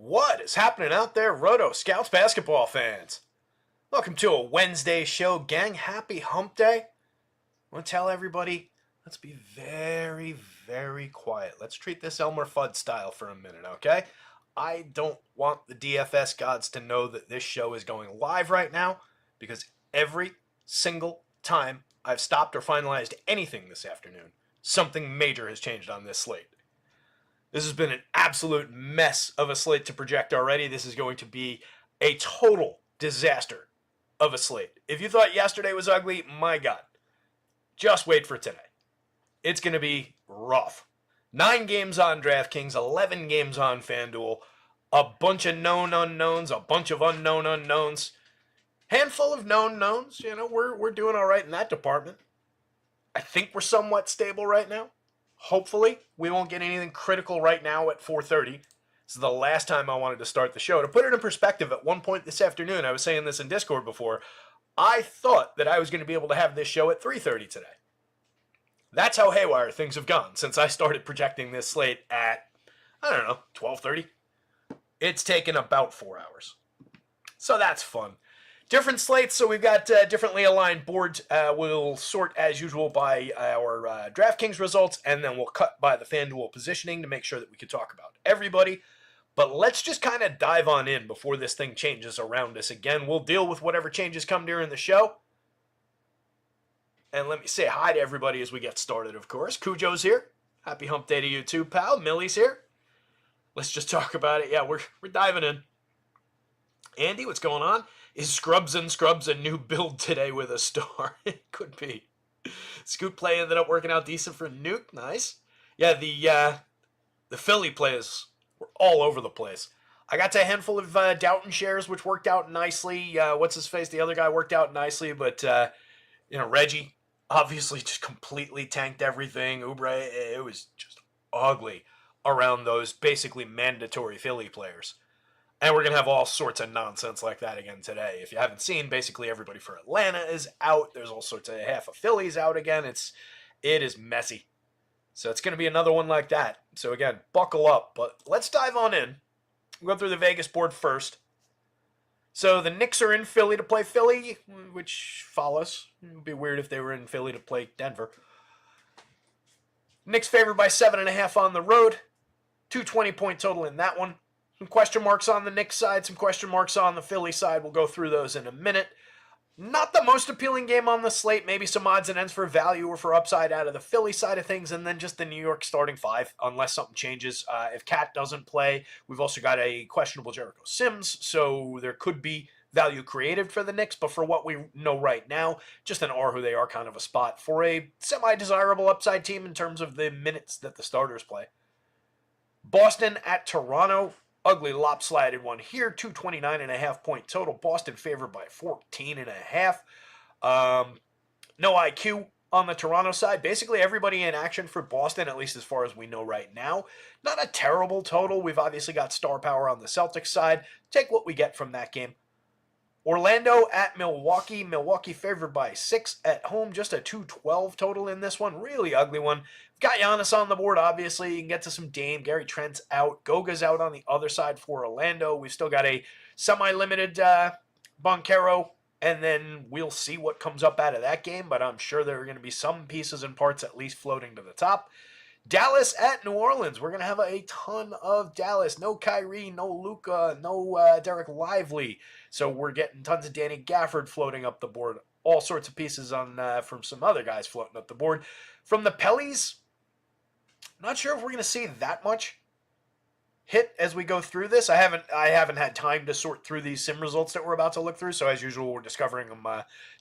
What is happening out there, Roto Scouts basketball fans? Welcome to a Wednesday show, gang. Happy hump day. I want to tell everybody, let's be very, very quiet. Let's treat this Elmer Fudd style for a minute, okay? I don't want the DFS gods to know that this show is going live right now because every single time I've stopped or finalized anything this afternoon, something major has changed on this slate. This has been an absolute mess of a slate to project already. This is going to be a total disaster of a slate. If you thought yesterday was ugly, my God, just wait for today. It's going to be rough. 9 games on DraftKings, 11 games on FanDuel, a bunch of known unknowns, a bunch of unknown unknowns, handful of known knowns. You know, we're doing all right in that department. I think we're somewhat stable right now. Hopefully, we won't get anything critical right now at 4:30. This is the last time I wanted to start the show. To put it in perspective, at one point this afternoon, I was saying this in Discord before, I thought that I was going to be able to have this show at 3:30 today. That's how haywire things have gone since I started projecting this slate at, 12:30. It's taken about 4 hours. So that's fun. Different slates, so we've got differently aligned boards. We'll sort, as usual, by our DraftKings results, and then we'll cut by the FanDuel positioning to make sure that we can talk about everybody. But let's just kind of dive on in before this thing changes around us again. We'll deal with whatever changes come during the show. And let me say hi to everybody as we get started, of course. Cujo's here. Happy hump day to you too, pal. Millie's here. Let's just talk about it. Yeah, we're diving in. Andy, what's going on? Is Scrubs and Scrubs a new build today with a star? It could be. Scoot play ended up working out decent for Nuke. Nice. Yeah, the Philly plays were all over the place. I got to a handful of Doughton shares, which worked out nicely. What's his face? The other guy worked out nicely, but Reggie obviously just completely tanked everything. Oubre, it was just ugly around those basically mandatory Philly players. And we're going to have all sorts of nonsense like that again today. If you haven't seen, basically everybody for Atlanta is out. There's all sorts of half of Philly's out again. It is messy. So it's going to be another one like that. So again, buckle up. But let's dive on in. We'll go through the Vegas board first. So the Knicks are in Philly to play Philly, which follows. It would be weird if they were in Philly to play Denver. Knicks favored by 7.5 on the road. 220-point total in that one. Some question marks on the Knicks side, some question marks on the Philly side. We'll go through those in a minute. Not the most appealing game on the slate. Maybe some odds and ends for value or for upside out of the Philly side of things, and then just the New York starting five, unless something changes. If Cat doesn't play, we've also got a questionable Jericho Sims, so there could be value created for the Knicks, but for what we know right now, just an are who they are kind of a spot for a semi-desirable upside team in terms of the minutes that the starters play. Boston at Toronto. Ugly lopsided one here, 229.5 point total. Boston favored by 14.5. No IQ on the Toronto side. Basically everybody in action for Boston, at least as far as we know right now. Not a terrible total. We've obviously got star power on the Celtics side. Take what we get from that game. Orlando at Milwaukee. Milwaukee favored by 6 at home. Just a 212 total in this one. Really ugly one. Got Giannis on the board, obviously. You can get to some Dame. Gary Trent's out. Goga's out on the other side for Orlando. We've still got a semi-limited Boncaro. And then we'll see what comes up out of that game. But I'm sure there are going to be some pieces and parts at least floating to the top. Dallas at New Orleans. We're going to have a ton of Dallas. No Kyrie, no Luka, no Derek Lively. So we're getting tons of Danny Gafford floating up the board. All sorts of pieces on from some other guys floating up the board. From the Pellies, not sure if we're going to see that much hit as we go through this. I haven't had time to sort through these sim results that we're about to look through. So as usual, we're discovering them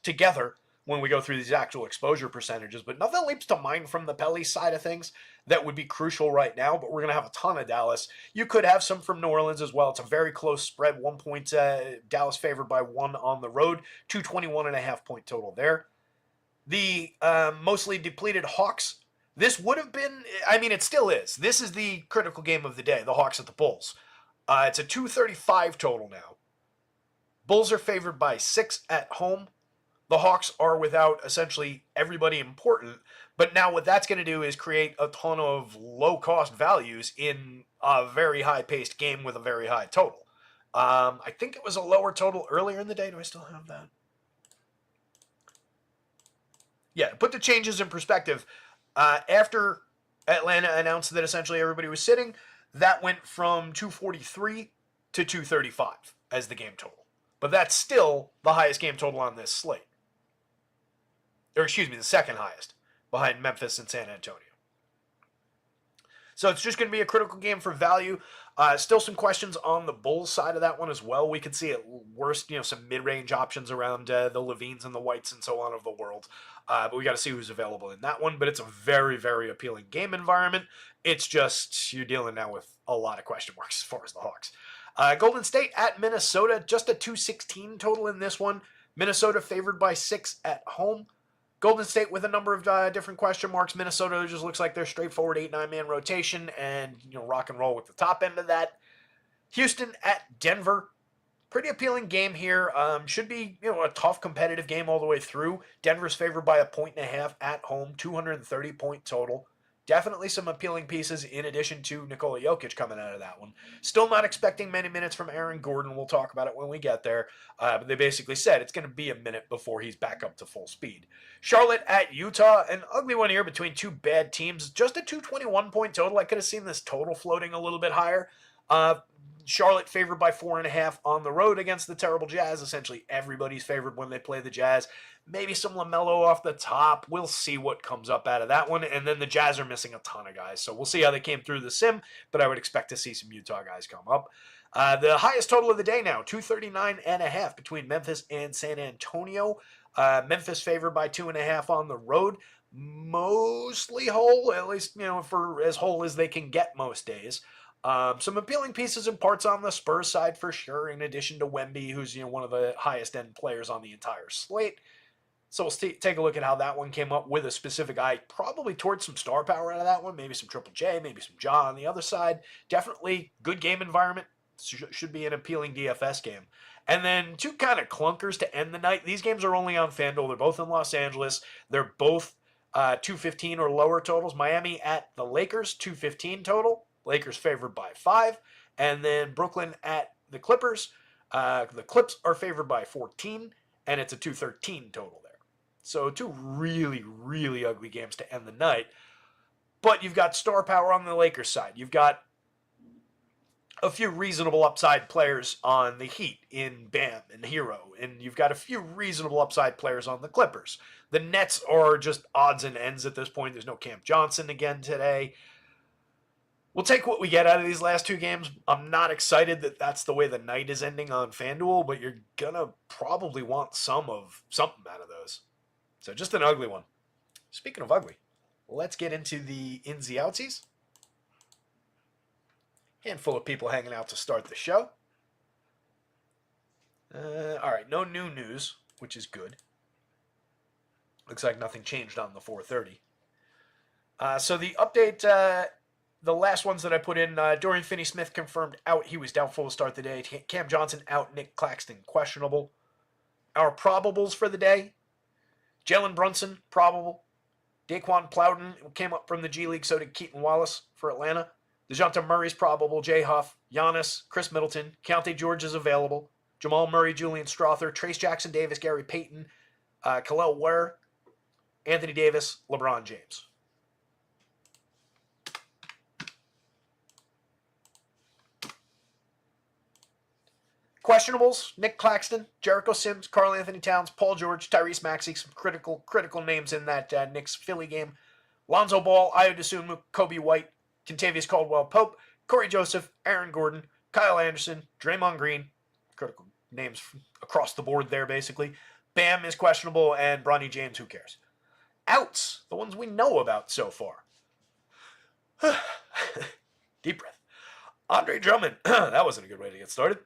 together when we go through these actual exposure percentages. But nothing leaps to mind from the Pelly side of things that would be crucial right now, but we're going to have a ton of Dallas. You could have some from New Orleans as well. It's a very close spread. 1 point, Dallas favored by 1 on the road. 221.5 point total there. The mostly depleted Hawks. This would have been, it still is. This is the critical game of the day, the Hawks at the Bulls. It's a 235 total now. Bulls are favored by 6 at home. the Hawks are without essentially everybody important. But now what that's going to do is create a ton of low-cost values in a very high-paced game with a very high total. I think it was a lower total earlier in the day. Do I still have that? Yeah, to put the changes in perspective, after Atlanta announced that essentially everybody was sitting, that went from 243 to 235 as the game total. But that's still the highest game total on this slate. Or excuse me, the second highest, behind Memphis and San Antonio. So it's just going to be a critical game for value. Still some questions on the Bulls side of that one as well. We could see at worst, some mid-range options around the Levines and the Whites and so on of the world. But we got to see who's available in that one. But it's a very, very appealing game environment. It's just you're dealing now with a lot of question marks as far as the Hawks. Golden State at Minnesota, just a 216 total in this one. Minnesota favored by 6 at home. Golden State with a number of different question marks. Minnesota just looks like they're straightforward 8-9-man rotation and rock and roll with the top end of that. Houston at Denver. Pretty appealing game here. Should be a tough competitive game all the way through. Denver's favored by 1.5 at home, 230-point total. Definitely some appealing pieces in addition to Nikola Jokic coming out of that one. Still not expecting many minutes from Aaron Gordon. We'll talk about it when we get there. But they basically said it's going to be a minute before he's back up to full speed. Charlotte at Utah. An ugly one here between two bad teams. Just a 221-point total. I could have seen this total floating a little bit higher. Charlotte favored by 4.5 on the road against the terrible Jazz. Essentially everybody's favored when they play the Jazz. Maybe some LaMelo off the top. We'll see what comes up out of that one. And then the Jazz are missing a ton of guys. So we'll see how they came through the sim. But I would expect to see some Utah guys come up. The highest total of the day now, 239.5 between Memphis and San Antonio. Memphis favored by 2.5 on the road. Mostly whole, at least, for as whole as they can get most days. Some appealing pieces and parts on the Spurs side for sure, in addition to Wemby, who's one of the highest end players on the entire slate. So we'll take a look at how that one came up with a specific eye, probably towards some star power out of that one, maybe some Triple J, maybe some Ja on the other side. Definitely good game environment. Should be an appealing DFS game. And then two kind of clunkers to end the night. These games are only on FanDuel. They're both in Los Angeles. They're both 215 or lower totals. Miami at the Lakers, 215 total. Lakers favored by 5. And then Brooklyn at the Clippers. The Clips are favored by 14, and it's a 213 total there. So two really, really ugly games to end the night. But you've got star power on the Lakers side. You've got a few reasonable upside players on the Heat in Bam and Hero. And you've got a few reasonable upside players on the Clippers. The Nets are just odds and ends at this point. There's no Cam Johnson again today. We'll take what we get out of these last two games. I'm not excited that that's the way the night is ending on FanDuel, but you're going to probably want something out of those. So just an ugly one. Speaking of ugly, let's get into the insy outsies. Handful of people hanging out to start the show. All right, no new news, which is good. Looks like nothing changed on the 4:30. So the update, the last ones that I put in, Dorian Finney-Smith confirmed out. He was doubtful to start the day. Cam Johnson out. Nick Claxton questionable. Our probables for the day: Jalen Brunson, probable. Daquan Plowden came up from the G League, so did Keaton Wallace for Atlanta. DeJounte Murray's probable. Jay Huff, Giannis, Chris Middleton. Keontae George is available. Jamal Murray, Julian Strother, Trace Jackson Davis, Gary Payton, Khalil Ware, Anthony Davis, LeBron James. Questionables: Nick Claxton, Jericho Sims, Karl Anthony Towns, Paul George, Tyrese Maxey, some critical names in that Knicks Philly game. Lonzo Ball, Ayo Dosunmu, Kobe White, Kentavious Caldwell-Pope, Corey Joseph, Aaron Gordon, Kyle Anderson, Draymond Green. Critical names across the board there, basically. Bam is questionable, and Bronny James, who cares? Outs, the ones we know about so far. Deep breath. Andre Drummond. That wasn't a good way to get started.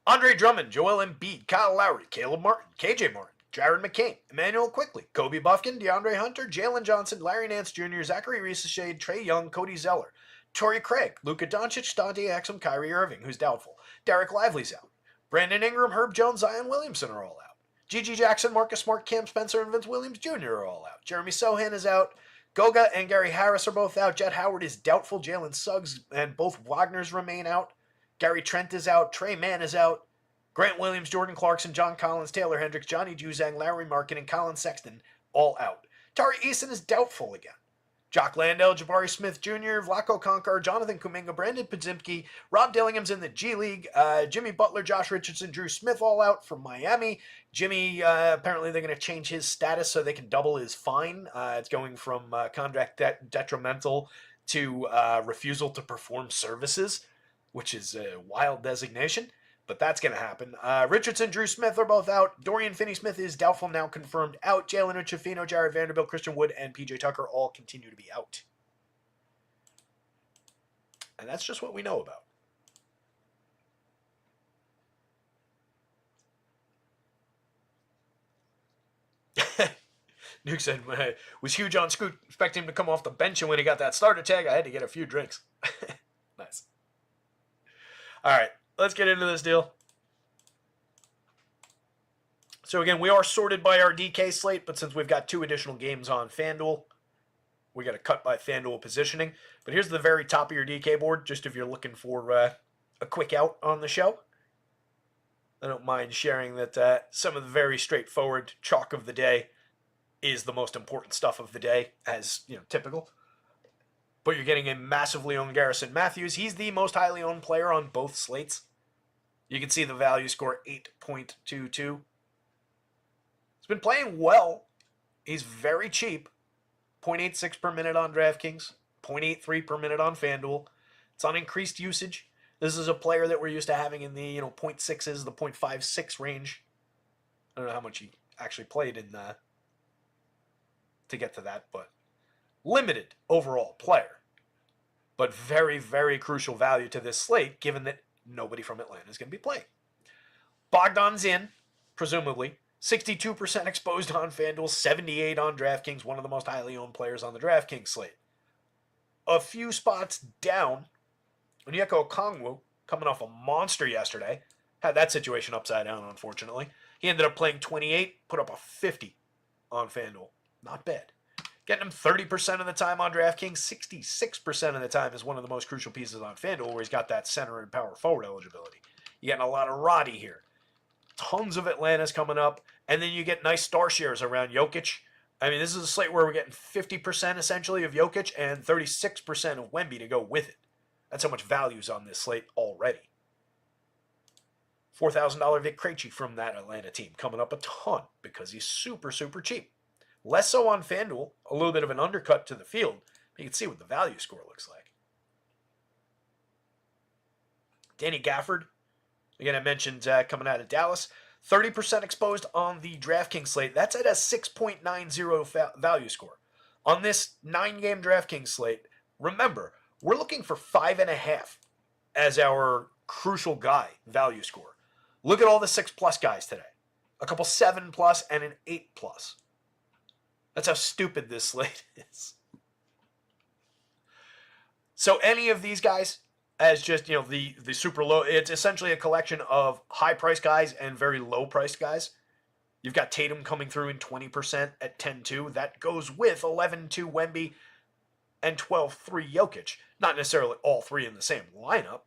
Andre Drummond, Joel Embiid, Kyle Lowry, Caleb Martin, KJ Martin, Jared McCain, Emmanuel Quickley, Kobe Buffkin, DeAndre Hunter, Jalen Johnson, Larry Nance Jr., Zachary Reese-Shade, Trae Young, Cody Zeller, Torrey Craig, Luka Doncic, Dante Exum, Kyrie Irving, who's doubtful. Derek Lively's out. Brandon Ingram, Herb Jones, Zion Williamson are all out. Gigi Jackson, Marcus Smart, Cam Spencer, and Vince Williams Jr. are all out. Jeremy Sohan is out. Goga and Gary Harris are both out. Jet Howard is doubtful. Jalen Suggs and both Wagners remain out. Gary Trent is out. Trey Mann is out. Grant Williams, Jordan Clarkson, John Collins, Taylor Hendricks, Johnny Juzang, Larry Markin, and Colin Sexton all out. Tari Eason is doubtful again. Jock Landale, Jabari Smith Jr., Vlaco Konkar, Jonathan Kuminga, Brandon Podziemski, Rob Dillingham's in the G League, Jimmy Butler, Josh Richardson, Drew Smith all out from Miami. Jimmy, apparently they're going to change his status so they can double his fine. It's going from contract detrimental to refusal to perform services, which is a wild designation. But that's going to happen. Richardson, Drew Smith are both out. Dorian Finney-Smith is doubtful, now confirmed out. Jalen Richafino, Jared Vanderbilt, Christian Wood, and PJ Tucker all continue to be out. And that's just what we know about. Nuke said, was huge on Scoot. Expecting him to come off the bench, and when he got that starter tag, I had to get a few drinks. Nice. All right. Let's get into this deal. So again, we are sorted by our DK slate, but since we've got 2 additional games on FanDuel, we got to cut by FanDuel positioning. But here's the very top of your DK board, just if you're looking for a quick out on the show. I don't mind sharing that some of the very straightforward chalk of the day is the most important stuff of the day, as typical. But you're getting a massively owned Garrison Matthews. He's the most highly owned player on both slates. You can see the value score 8.22. He's been playing well. He's very cheap. 0.86 per minute on DraftKings. 0.83 per minute on FanDuel. It's on increased usage. This is a player that we're used to having in the 0.6s, the 0.56 range. I don't know how much he actually played in to get to that, but limited overall player, but very, very crucial value to this slate, given that nobody from Atlanta is going to be playing. Bogdan's in, presumably. 62% exposed on FanDuel, 78 on DraftKings, one of the most highly owned players on the DraftKings slate. A few spots down, Onyeka Okongwu, coming off a monster yesterday, had that situation upside down, unfortunately. He ended up playing 28, put up a 50 on FanDuel. Not bad. Getting him 30% of the time on DraftKings, 66% of the time is one of the most crucial pieces on FanDuel, where he's got that center and power forward eligibility. You're getting a lot of Roddy here. Tons of Atlanta's coming up, and then you get nice star shares around Jokic. I mean, this is a slate where we're getting 50% essentially of Jokic and 36% of Wemby to go with it. That's how much value's on this slate already. $4,000 Vic Krejci from that Atlanta team coming up a ton because he's super, super cheap. Less so on FanDuel, a little bit of an undercut to the field. You can see what the value score looks like. Danny Gafford, again, I mentioned coming out of Dallas, 30% exposed on the DraftKings slate. That's at a 6.90 value score. On this 9-game DraftKings slate, remember, we're looking for 5.5 as our crucial guy value score. Look at all the 6+ guys today. A couple 7+ and an 8+. That's how stupid this slate is. So any of these guys as just, the super low, it's essentially a collection of high-priced guys and very low-priced guys. You've got Tatum coming through in 20% at 10-2. That goes with 11-2 Wemby and 12-3 Jokic. Not necessarily all three in the same lineup,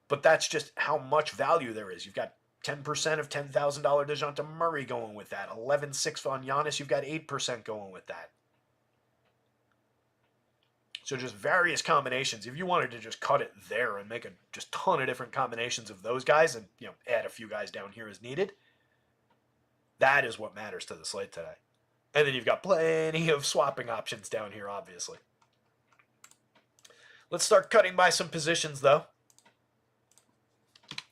but that's just how much value there is. You've got 10% of $10,000 DeJounte Murray going with that. 11.6 on Giannis. You've got 8% going with that. So just various combinations. If you wanted to just cut it there and make a just ton of different combinations of those guys and add a few guys down here as needed, that is what matters to the slate today. And then you've got plenty of swapping options down here, obviously. Let's start cutting by some positions, though.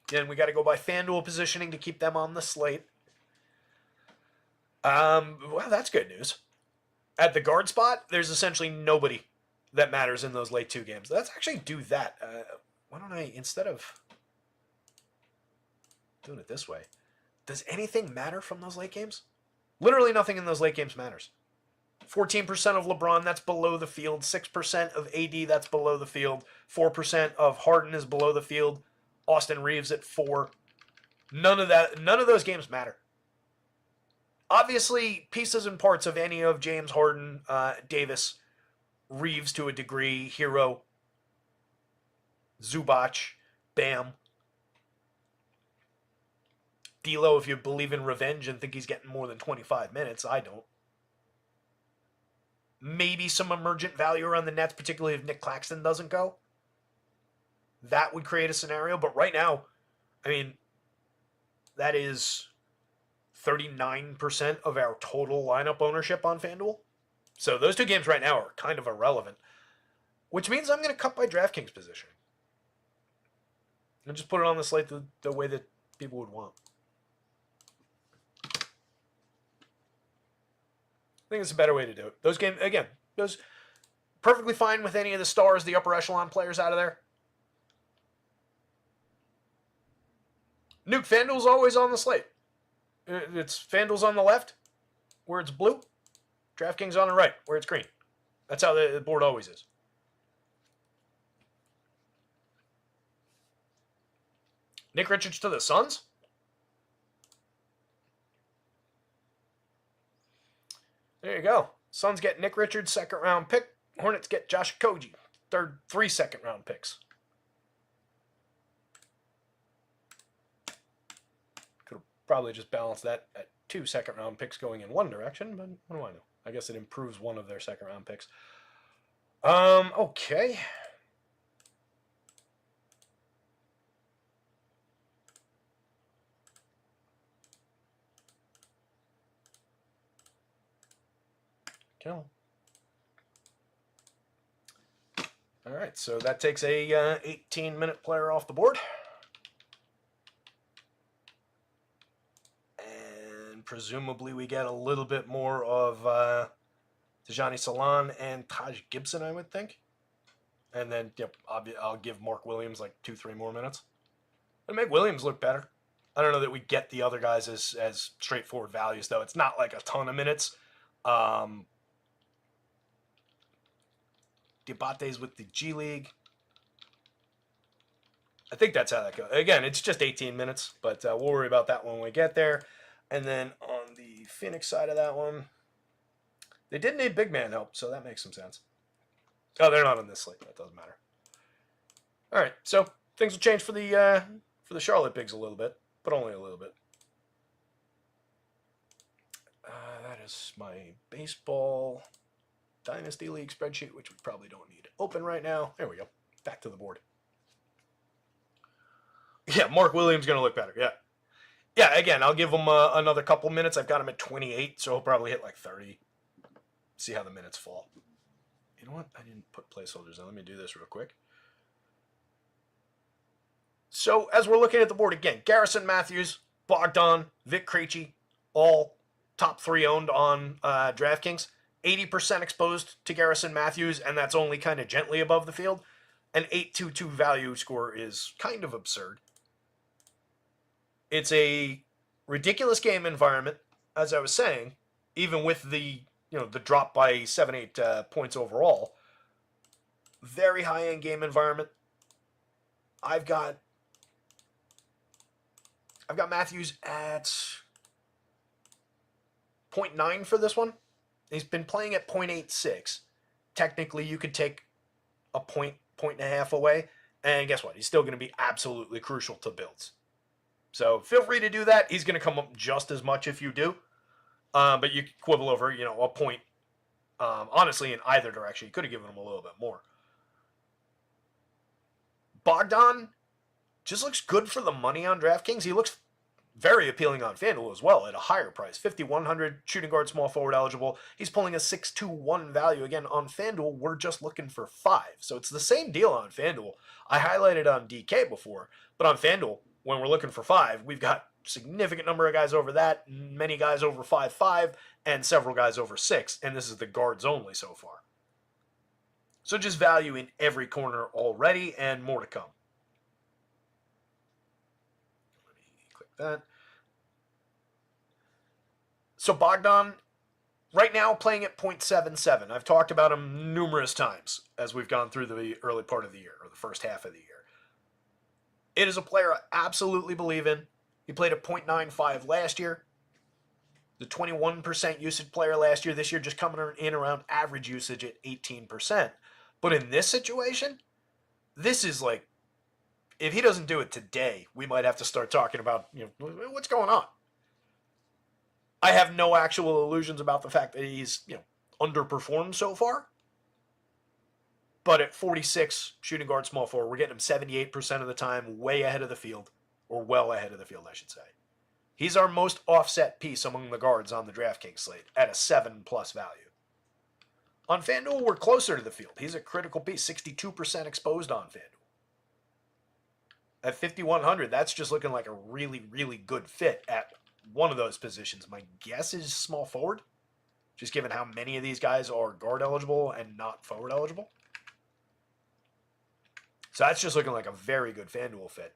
Again, we got to go by FanDuel positioning to keep them on the slate. Well, that's good news. At the guard spot, there's essentially nobody that matters in those late 2 games. Let's actually do that. Why don't I, instead of doing it this way, does anything matter from those late games? Literally nothing in those late games matters. 14% of LeBron, that's below the field. 6% of AD, that's below the field. 4% of Harden is below the field. Austin Reeves at 4. None of those games matter. Obviously, pieces and parts of any of James Harden, Davis, Reeves to a degree, Hero, Zubac, Bam, D'Lo, if you believe in revenge and think he's getting more than 25 minutes, I don't. Maybe some emergent value around the Nets, particularly if Nick Claxton doesn't go. That would create a scenario, but right now, I mean, that is 39% of our total lineup ownership on FanDuel. So those two games right now are kind of irrelevant, which means I'm going to cut my DraftKings position and just put it on the slate the way that people would want. I think it's a better way to do it. Those games, again, those perfectly fine with any of the stars, the upper echelon players out of there. Nuke, FanDuel's always on the slate. It's FanDuel's on the left, where it's blue. DraftKings on the right, where it's green. That's how the board always is. Nick Richards to the Suns. There you go. Suns get Nick Richards, second round pick. Hornets get Josh Okogie, three second round picks. Could have probably just balanced that at 2 second round picks going in one direction, but what do I know? I guess it improves one of their second round picks. Okay. Kill. All right, so that takes a 18-minute player off the board. And presumably we get a little bit more of Tijani Salon and Taj Gibson, I would think. And then yep, I'll give Mark Williams like 2-3 more minutes. It'll make Williams look better. I don't know that we get the other guys as straightforward values, though. It's not like a ton of minutes. Diabate's with the G League. I think that's how that goes. Again, it's just 18 minutes, but we'll worry about that when we get there. And then on the Phoenix side of that one, they did need big man help, so that makes some sense. Oh, they're not on this slate. That doesn't matter. All right, so things will change for the Charlotte bigs a little bit, but only a little bit. That is my baseball Dynasty League spreadsheet, which we probably don't need open right now. There we go. Back to the board. Yeah, Mark Williams going to look better. Yeah. Yeah, again, I'll give him another couple minutes. I've got him at 28, so he'll probably hit like 30. See how the minutes fall. You know what? I didn't put placeholders in. Let me do this real quick. So as we're looking at the board again, Garrison Matthews, Bogdan, Vic Krejci, all top 3 owned on DraftKings. 80% exposed to Garrison Matthews, and that's only kind of gently above the field. An 8.22 value score is kind of absurd. It's a ridiculous game environment, as I was saying, even with the drop by 7-8 points overall. Very high-end game environment. I've got Matthews at 0.9 for this one. He's been playing at 0.86. Technically, you could take a point and a half away, and guess what? He's still going to be absolutely crucial to builds. So feel free to do that. He's going to come up just as much if you do, but you quibble over a point. Honestly, in either direction, you could have given him a little bit more. Bogdan just looks good for the money on DraftKings. He looks very appealing on FanDuel as well at a higher price. 5,100, shooting guard, small forward eligible. He's pulling a 6.21 value. Again, on FanDuel, we're just looking for 5. So it's the same deal on FanDuel. I highlighted on DK before, but on FanDuel, when we're looking for 5, we've got a significant number of guys over that, many guys over 5.5, and several guys over 6. And this is the guards only so far. So just value in every corner already and more to come. That. So Bogdan, right now playing at 0.77. I've talked about him numerous times as we've gone through the early part of the year, or the first half of the year. It is a player I absolutely believe in. He played at 0.95 last year. The 21% usage player last year, this year just coming in around average usage at 18%. But in this situation, this is like, if he doesn't do it today, we might have to start talking about, what's going on. I have no actual illusions about the fact that he's, underperformed so far. But at 46, shooting guard, small forward, we're getting him 78% of the time, way ahead of the field, or well ahead of the field, I should say. He's our most offset piece among the guards on the DraftKings slate at a 7+ value. On FanDuel, we're closer to the field. He's a critical piece, 62% exposed on FanDuel. At 5,100, that's just looking like a really, really good fit at one of those positions. My guess is small forward, just given how many of these guys are guard eligible and not forward eligible. So that's just looking like a very good FanDuel fit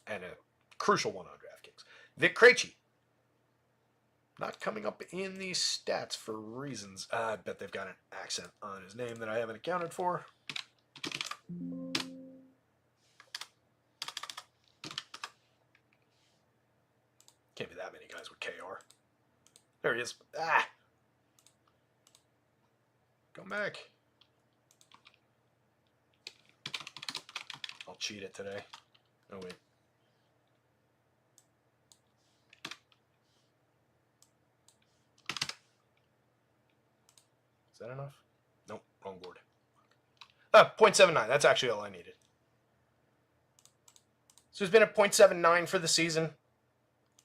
and a crucial one on DraftKings. Vic Krejci. Not coming up in the stats for reasons. I bet they've got an accent on his name that I haven't accounted for. Can't be that many guys with KR. There he is. Come back. I'll cheat it today. Oh, wait. Is that enough? Nope, wrong board. 0.79. That's actually all I needed. So he's been at 0.79 for the season.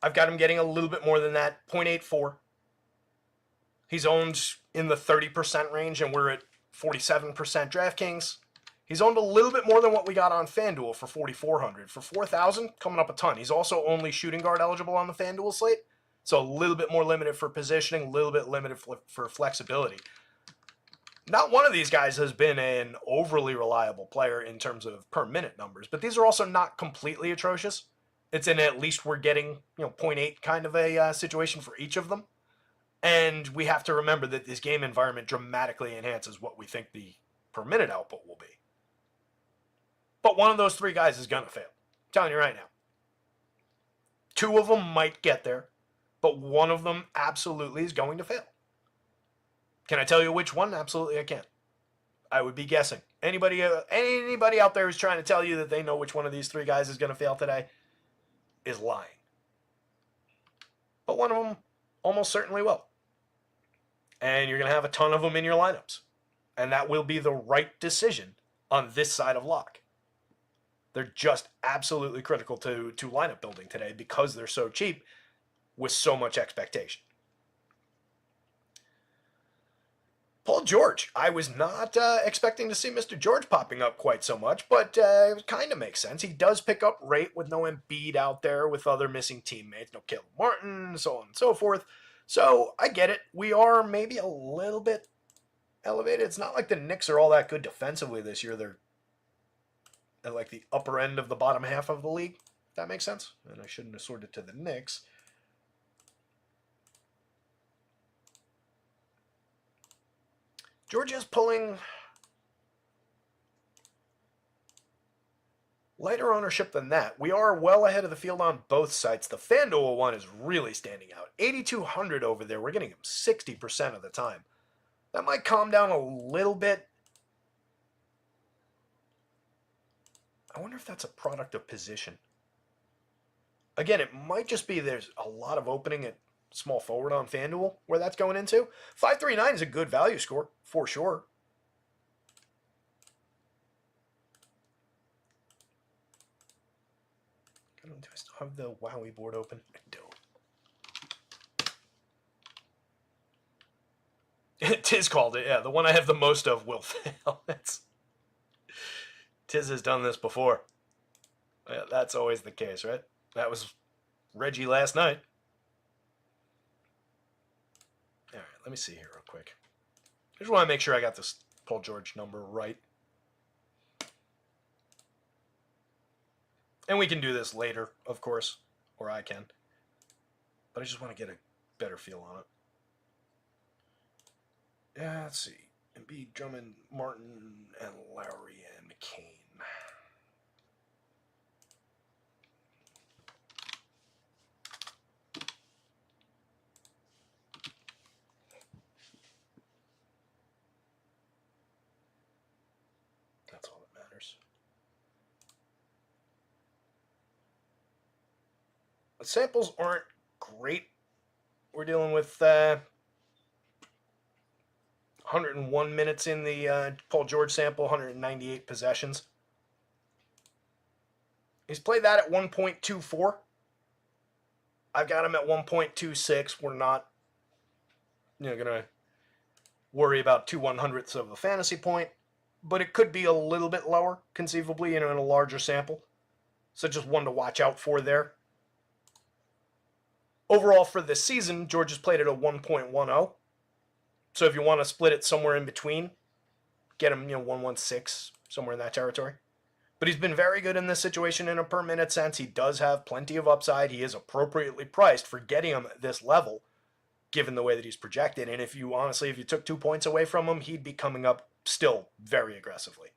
I've got him getting a little bit more than that, 0.84. He's owned in the 30% range, and we're at 47% DraftKings. He's owned a little bit more than what we got on FanDuel for 4,400. For 4,000, coming up a ton. He's also only shooting guard eligible on the FanDuel slate, so a little bit more limited for positioning, a little bit limited for flexibility. Not one of these guys has been an overly reliable player in terms of per minute numbers, but these are also not completely atrocious. It's in at least we're getting 0.8 kind of a situation for each of them. And we have to remember that this game environment dramatically enhances what we think the per minute output will be. But one of those three guys is going to fail. I'm telling you right now. Two of them might get there, but one of them absolutely is going to fail. Can I tell you which one? Absolutely I can. I would be guessing. Anybody out there who's trying to tell you that they know which one of these three guys is going to fail today is lying. But one of them almost certainly will. And you're going to have a ton of them in your lineups. And that will be the right decision on this side of lock. They're just absolutely critical to lineup building today because they're so cheap with so much expectation. Paul George. I was not expecting to see Mr. George popping up quite so much, but it kind of makes sense. He does pick up rate with no Embiid out there, with other missing teammates, no Caleb Martin, so on and so forth. So I get it. We are maybe a little bit elevated. It's not like the Knicks are all that good defensively this year. They're at like the upper end of the bottom half of the league, if that makes sense. And I shouldn't have sorted to the Knicks. Georgia's pulling lighter ownership than that. We are well ahead of the field on both sites. The FanDuel one is really standing out. 8,200 over there. We're getting him 60% of the time. That might calm down a little bit. I wonder if that's a product of position. Again, it might just be there's a lot of opening at small forward on FanDuel where that's going into. 539 is a good value score for sure. Do I still have the Wowie board open? I don't. Tiz called it, yeah. The one I have the most of will fail. Tiz has done this before. Yeah, that's always the case, right? That was Reggie last night. All right, let me see here real quick. I just want to make sure I got this Paul George number right. And we can do this later, of course, or I can. But I just want to get a better feel on it. Yeah, let's see. Embiid, Drummond, Martin, and Lowry, and McCain. players. The samples aren't great. We're dealing with 101 minutes in the Paul George sample, 198 possessions. He's played that at 1.24. I've got him at 1.26. We're not going to worry about 2/100ths of a fantasy point, but it could be a little bit lower, conceivably, in a larger sample. So just one to watch out for there. Overall for this season, George has played at a 1.10. So if you want to split it somewhere in between, get him, 116, somewhere in that territory. But he's been very good in this situation in a per minute sense. He does have plenty of upside. He is appropriately priced for getting him at this level, given the way that he's projected. And if you took 2 points away from him, he'd be coming up still very aggressively.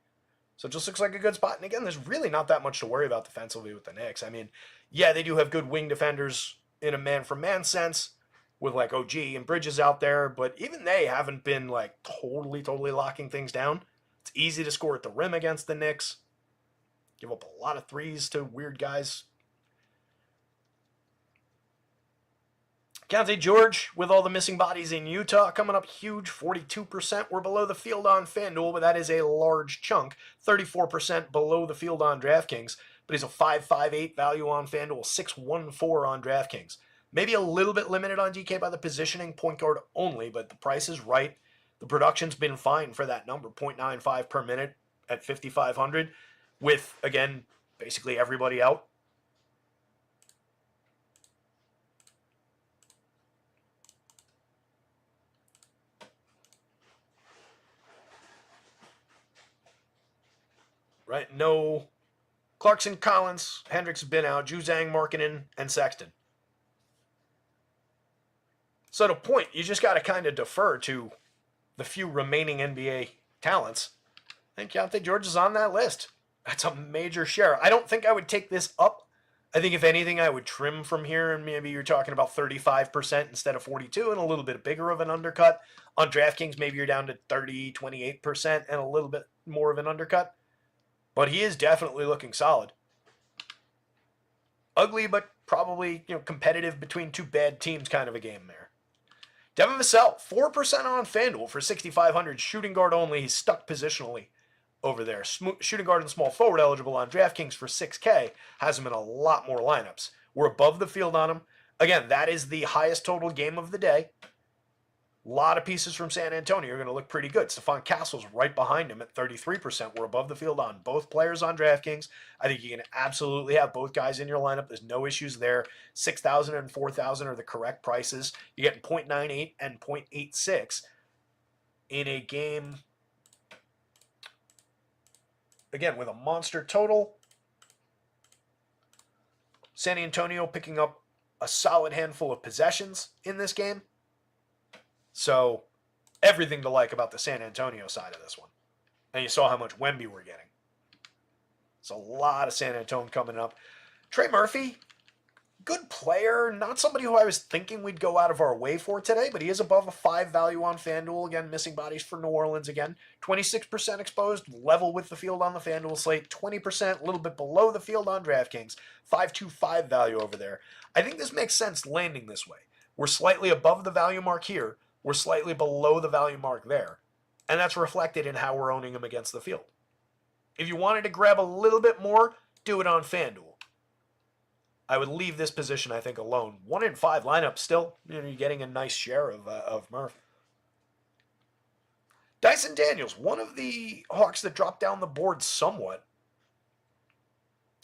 So it just looks like a good spot. And again, there's really not that much to worry about defensively with the Knicks. I mean, yeah, they do have good wing defenders in a man-for-man sense with like OG and Bridges out there, but even they haven't been like totally locking things down. It's easy to score at the rim against the Knicks. Give up a lot of threes to weird guys. Keontae George, with all the missing bodies in Utah, coming up huge, 42%. We're below the field on FanDuel, but that is a large chunk. 34% below the field on DraftKings, but he's a 5.58 value on FanDuel, 6.14 on DraftKings. Maybe a little bit limited on DK by the positioning, point guard only, but the price is right. The production's been fine for that number, 0.95 per minute at 5,500. With, again, basically everybody out. Right? No Clarkson, Collins, Hendricks have been out, Juzang, Markkanen, and Sexton. So to point, you just got to kind of defer to the few remaining NBA talents. I think Keontae George is on that list. That's a major share. I don't think I would take this up. I think if anything, I would trim from here, and maybe you're talking about 35% instead of 42% and a little bit bigger of an undercut. On DraftKings, maybe you're down to 28% and a little bit more of an undercut. But he is definitely looking solid. Ugly, but probably competitive between two bad teams kind of a game there. Devin Vassell, 4% on FanDuel for 6,500. Shooting guard only. He's stuck positionally over there. Shooting guard and small forward eligible on DraftKings for 6K. Has him in a lot more lineups. We're above the field on him. Again, that is the highest total game of the day. A lot of pieces from San Antonio are going to look pretty good. Stephon Castle's right behind him at 33%. We're above the field on both players on DraftKings. I think you can absolutely have both guys in your lineup. There's no issues there. 6,000 and 4,000 are the correct prices. You're getting 0.98 and 0.86 in a game, again, with a monster total. San Antonio picking up a solid handful of possessions in this game. So, everything to like about the San Antonio side of this one. And you saw how much Wemby we're getting. It's a lot of San Antonio coming up. Trey Murphy, good player. Not somebody who I was thinking we'd go out of our way for today, but he is above a 5 value on FanDuel. Again, missing bodies for New Orleans again. 26% exposed, level with the field on the FanDuel slate. 20%, a little bit below the field on DraftKings. 5.25 value over there. I think this makes sense landing this way. We're slightly above the value mark here. We're slightly below the value mark there. And that's reflected in how we're owning him against the field. If you wanted to grab a little bit more, do it on FanDuel. I would leave this position, I think, alone. 1 in 5 lineup still. You're getting a nice share of Murph. Dyson Daniels, one of the Hawks that dropped down the board somewhat.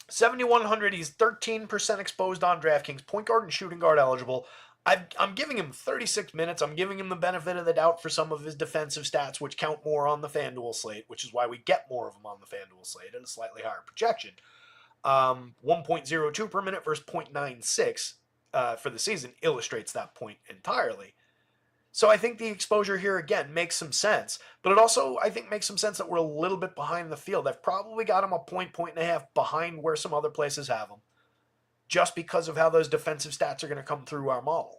7,100, he's 13% exposed on DraftKings. Point guard and shooting guard eligible. I'm giving him 36 minutes. I'm giving him the benefit of the doubt for some of his defensive stats, which count more on the FanDuel slate, which is why we get more of them on the FanDuel slate at a slightly higher projection. 1.02 per minute versus 0.96 for the season illustrates that point entirely. So I think the exposure here, again, makes some sense. But it also, I think, makes some sense that we're a little bit behind the field. I've probably got him a point and a half behind where some other places have him, just because of how those defensive stats are going to come through our model.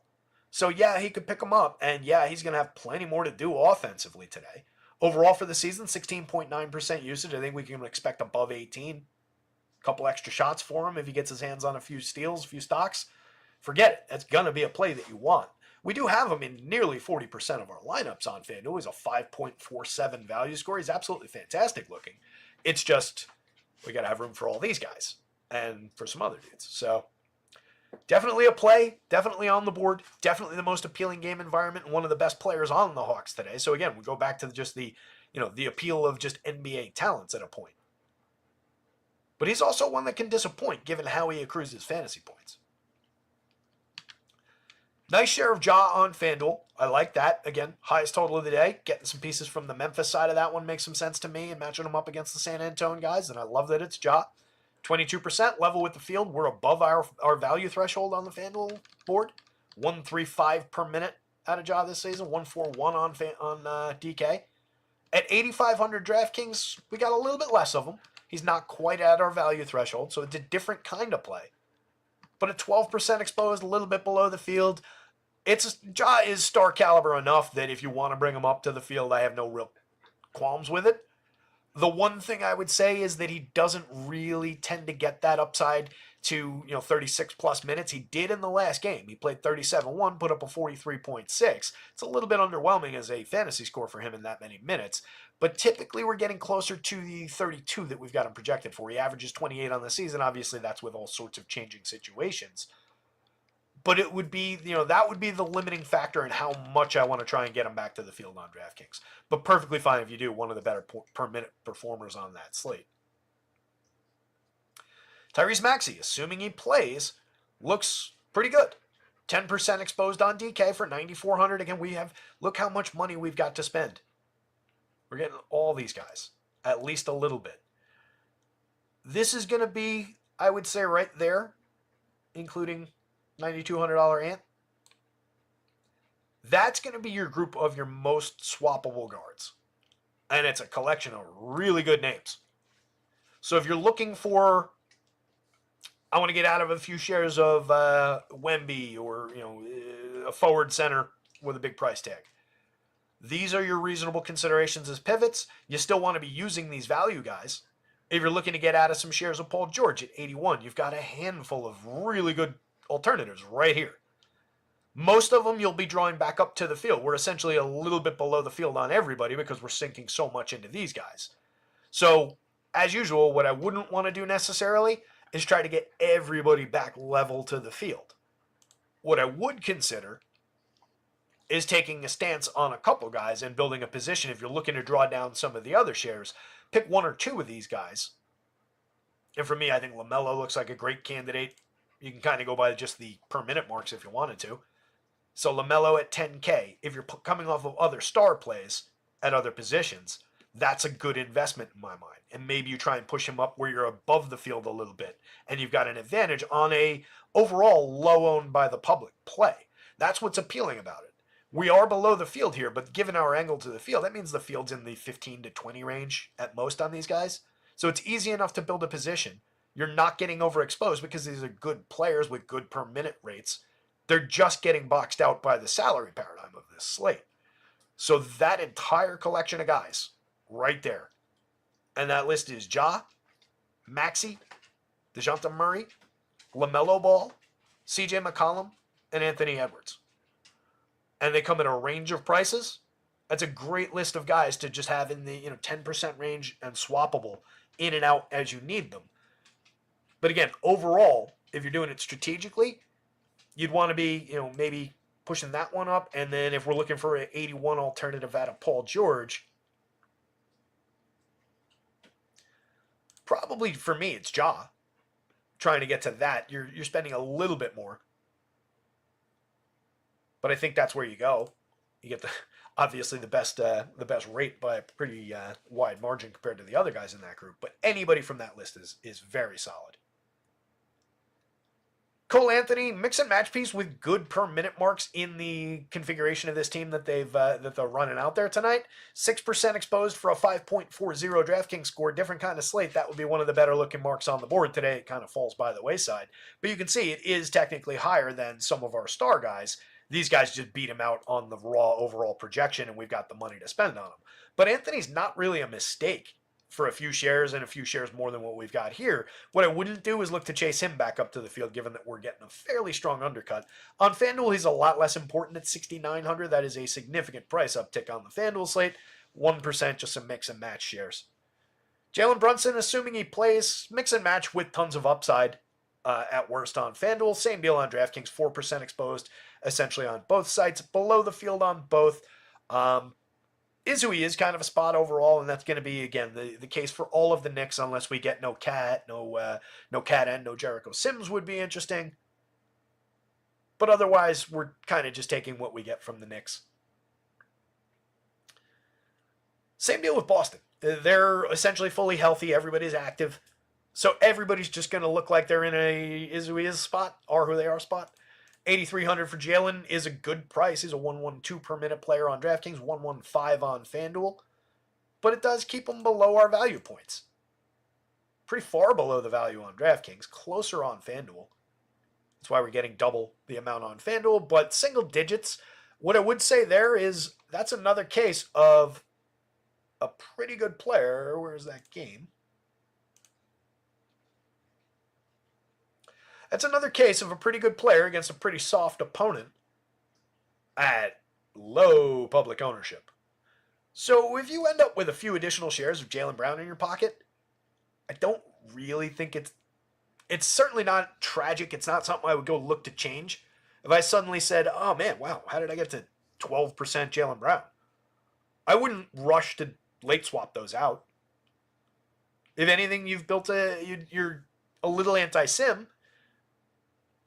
So yeah, he could pick them up, and yeah, he's going to have plenty more to do offensively today. Overall for the season, 16.9% usage. I think we can expect above 18. A couple extra shots for him if he gets his hands on a few steals, a few stocks. Forget it. That's going to be a play that you want. We do have him in nearly 40% of our lineups on FanDuel. He's a 5.47 value score. He's absolutely fantastic looking. It's just we got to have room for all these guys and for some other dudes. So definitely a play, definitely on the board, definitely the most appealing game environment and one of the best players on the Hawks today. So again, we go back to just the appeal of just NBA talents at a point. But he's also one that can disappoint given how he accrues his fantasy points. Nice share of Ja on FanDuel. I like that. Again, highest total of the day. Getting some pieces from the Memphis side of that one makes some sense to me and matching them up against the San Antonio guys. And I love that it's Ja. 22% level with the field. We're above our value threshold on the FanDuel board. 135 per minute out of Ja this season. 141 on DK. At 8,500 DraftKings, we got a little bit less of him. He's not quite at our value threshold, so it's a different kind of play. But at 12% exposed, a little bit below the field, Ja is star caliber enough that if you want to bring him up to the field, I have no real qualms with it. The one thing I would say is that he doesn't really tend to get that upside to 36 plus minutes. He did in the last game. He played 37-1, put up a 43.6. It's a little bit underwhelming as a fantasy score for him in that many minutes. But typically we're getting closer to the 32 that we've got him projected for. He averages 28 on the season. Obviously that's with all sorts of changing situations. But it would be, that would be the limiting factor in how much I want to try and get him back to the field on DraftKings. But perfectly fine if you do, one of the better per minute performers on that slate. Tyrese Maxey, assuming he plays, looks pretty good. 10% exposed on DK for 9,400. Again, look how much money we've got to spend. We're getting all these guys, at least a little bit. This is going to be, I would say, right there, including $9,200 Ant. That's going to be your group of your most swappable guards. And it's a collection of really good names. So if you're looking for, I want to get out of a few shares of Wemby or a forward center with a big price tag. These are your reasonable considerations as pivots. You still want to be using these value guys. If you're looking to get out of some shares of Paul George at 81, you've got a handful of really good alternatives right here. Most of them you'll be drawing back up to the field. We're essentially a little bit below the field on everybody because we're sinking so much into these guys. So, as usual, what I wouldn't want to do necessarily is try to get everybody back level to the field. What I would consider is taking a stance on a couple guys and building a position. If you're looking to draw down some of the other shares, pick one or two of these guys. And for me, I think LaMelo looks like a great candidate. You can kind of go by just the per minute marks if you wanted to. So LaMelo at 10K, if you're coming off of other star plays at other positions, that's a good investment in my mind. And maybe you try and push him up where you're above the field a little bit, and you've got an advantage on a overall low owned by the public play. That's what's appealing about it. We are below the field here, but given our angle to the field, that means the field's in the 15 to 20 range at most on these guys. So it's easy enough to build a position. You're not getting overexposed because these are good players with good per minute rates. They're just getting boxed out by the salary paradigm of this slate. So that entire collection of guys right there. And that list is Ja, Maxey, DeJounte Murray, LaMelo Ball, CJ McCollum, and Anthony Edwards. And they come at a range of prices. That's a great list of guys to just have in the 10% range and swappable in and out as you need them. But again, overall, if you're doing it strategically, you'd want to be, maybe pushing that one up. And then if we're looking for an 81 alternative out of Paul George, probably for me, it's Ja. Trying to get to that, you're spending a little bit more. But I think that's where you go. You get obviously the best rate by a pretty wide margin compared to the other guys in that group. But anybody from that list is very solid. Cole Anthony, mix and match piece with good per minute marks in the configuration of this team that they're running out there tonight. 6% exposed for a 5.40 DraftKings score, different kind of slate. That would be one of the better looking marks on the board today. It kind of falls by the wayside, but you can see it is technically higher than some of our star guys. These guys just beat him out on the raw overall projection, and we've got the money to spend on them. But Anthony's not really a mistake for a few shares and a few shares more than what we've got here. What I wouldn't do is look to chase him back up to the field, given that we're getting a fairly strong undercut. On FanDuel, he's a lot less important at 6,900. That is a significant price uptick on the FanDuel slate. 1%, just some mix and match shares. Jalen Brunson, assuming he plays, mix and match with tons of upside at worst on FanDuel. Same deal on DraftKings, 4% exposed essentially on both sites, below the field on both. Is who he is, kind of a spot overall, and that's going to be, again, the case for all of the Knicks, unless we get no Cat, no Cat and no Jericho Sims would be interesting. But otherwise, we're kind of just taking what we get from the Knicks. Same deal with Boston. They're essentially fully healthy. Everybody's active. So everybody's just going to look like they're in a is who he is spot, are who they are spot. 8,300 for Jalen is a good price. He's a 112 per minute player on DraftKings, 115 on FanDuel. But it does keep him below our value points. Pretty far below the value on DraftKings, closer on FanDuel. That's why we're getting double the amount on FanDuel, but single digits. What I would say there is that's another case of a pretty good player. Where's that game? That's another case of a pretty good player against a pretty soft opponent at low public ownership. So if you end up with a few additional shares of Jaylen Brown in your pocket, I don't really think it's certainly not tragic. It's not something I would go look to change. If I suddenly said, oh man, wow, how did I get to 12% Jaylen Brown? I wouldn't rush to late swap those out. If anything, you've built you're a little anti-sim,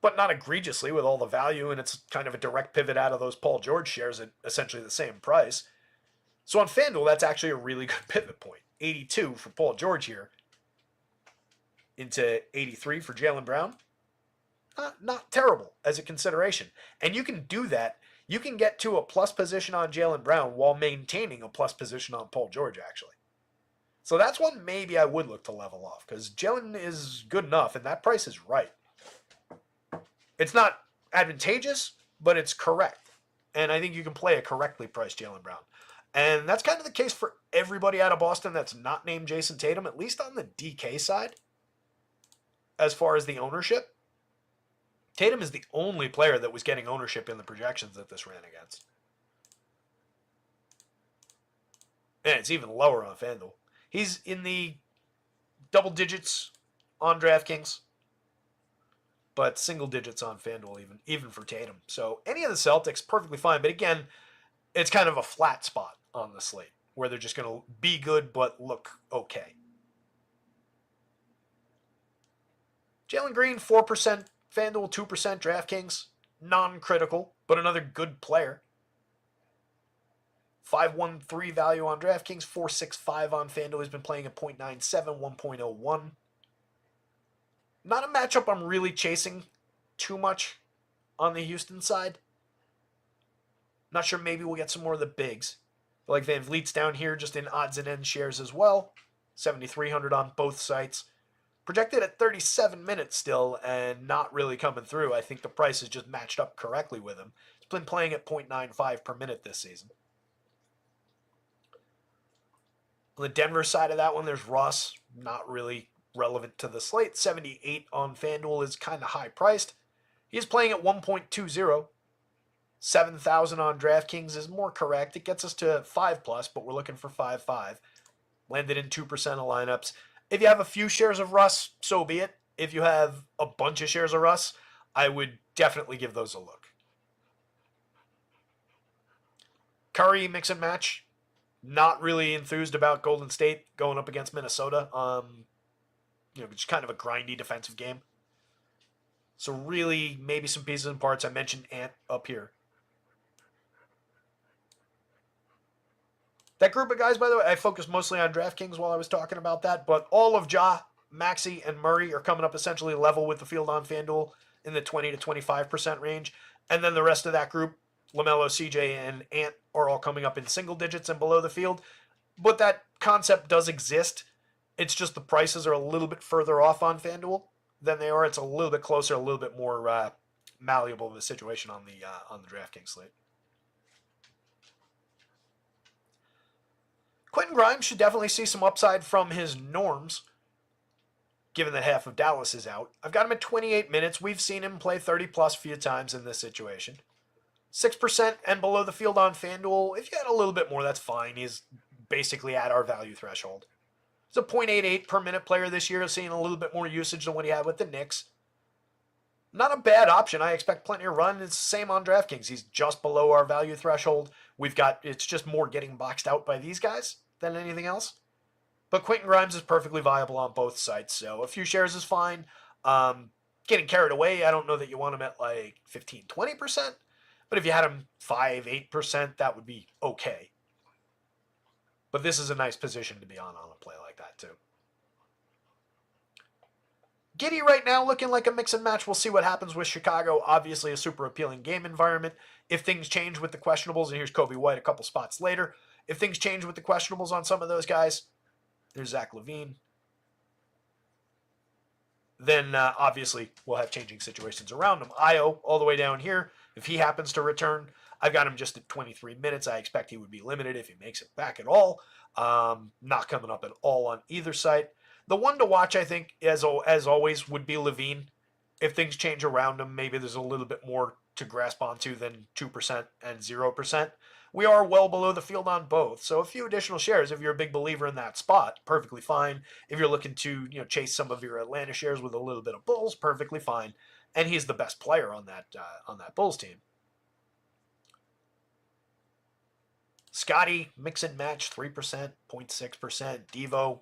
but not egregiously with all the value, and it's kind of a direct pivot out of those Paul George shares at essentially the same price. So on FanDuel, that's actually a really good pivot point. 82 for Paul George here into 83 for Jaylen Brown. Not terrible as a consideration. And you can do that. You can get to a plus position on Jaylen Brown while maintaining a plus position on Paul George, actually. So that's one maybe I would look to level off, because Jaylen is good enough, and that price is right. It's not advantageous, but it's correct. And I think you can play a correctly priced Jaylen Brown. And that's kind of the case for everybody out of Boston that's not named Jason Tatum, at least on the DK side, as far as the ownership. Tatum is the only player that was getting ownership in the projections that this ran against. And it's even lower on FanDuel. He's in the double digits on DraftKings, but single digits on FanDuel even for Tatum. So any of the Celtics, perfectly fine. But again, it's kind of a flat spot on the slate where they're just going to be good but look okay. Jalen Green, 4%, FanDuel 2%, DraftKings, non-critical, but another good player. 513 value on DraftKings, 465 on FanDuel. He's been playing at 0.97, 1.01. Not a matchup I'm really chasing too much on the Houston side. Not sure, maybe we'll get some more of the bigs. Like Van Vliet's down here just in odds and ends shares as well. 7,300 on both sites. Projected at 37 minutes still and not really coming through. I think the price is just matched up correctly with him. He's been playing at 0.95 per minute this season. On the Denver side of that one, there's Russ. Not really relevant to the slate. 78 on FanDuel is kind of high priced. He's playing at 1.20. 7,000 on DraftKings is more correct. It gets us to 5+, but we're looking for 5.5. Landed in 2% of lineups. If you have a few shares of Russ, so be it. If you have a bunch of shares of Russ, I would definitely give those a look. Curry, mix and match. Not really enthused about Golden State going up against Minnesota. Just kind of a grindy defensive game. So really, maybe some pieces and parts. I mentioned Ant up here. That group of guys, by the way, I focused mostly on DraftKings while I was talking about that, but all of Ja, Maxey, and Murray are coming up essentially level with the field on FanDuel in the 20 to 25% range. And then the rest of that group, LaMelo, CJ, and Ant, are all coming up in single digits and below the field. But that concept does exist. It's just the prices are a little bit further off on FanDuel than they are. It's a little bit closer, a little bit more malleable of a situation on the DraftKings slate. Quentin Grimes should definitely see some upside from his norms, given that half of Dallas is out. I've got him at 28 minutes. We've seen him play 30-plus few times in this situation. 6% and below the field on FanDuel. If you had a little bit more, that's fine. He's basically at our value threshold. He's a .88 per minute player this year, seeing a little bit more usage than what he had with the Knicks. Not a bad option. I expect plenty of run. It's the same on DraftKings. He's just below our value threshold. It's just more getting boxed out by these guys than anything else. But Quentin Grimes is perfectly viable on both sites, so a few shares is fine. Getting carried away, I don't know that you want him at like 15, 20%, but if you had him 5, 8%, that would be okay. But this is a nice position to be on a play like that, too. Giddey right now looking like a mix and match. We'll see what happens with Chicago. Obviously a super appealing game environment. If things change with the questionables, and here's Kobe White a couple spots later. If things change with the questionables on some of those guys, there's Zach LaVine. Then obviously we'll have changing situations around him. Io all the way down here. If he happens to return, I've got him just at 23 minutes. I expect he would be limited if he makes it back at all. Not coming up at all on either side. The one to watch, I think, as always, would be LaVine. If things change around him, maybe there's a little bit more to grasp onto than 2% and 0%. We are well below the field on both, so a few additional shares if you're a big believer in that spot, perfectly fine. If you're looking to chase some of your Atlanta shares with a little bit of Bulls, perfectly fine. And he's the best player on that Bulls team. Scotty, mix and match, 3%, 0.6%. Devo,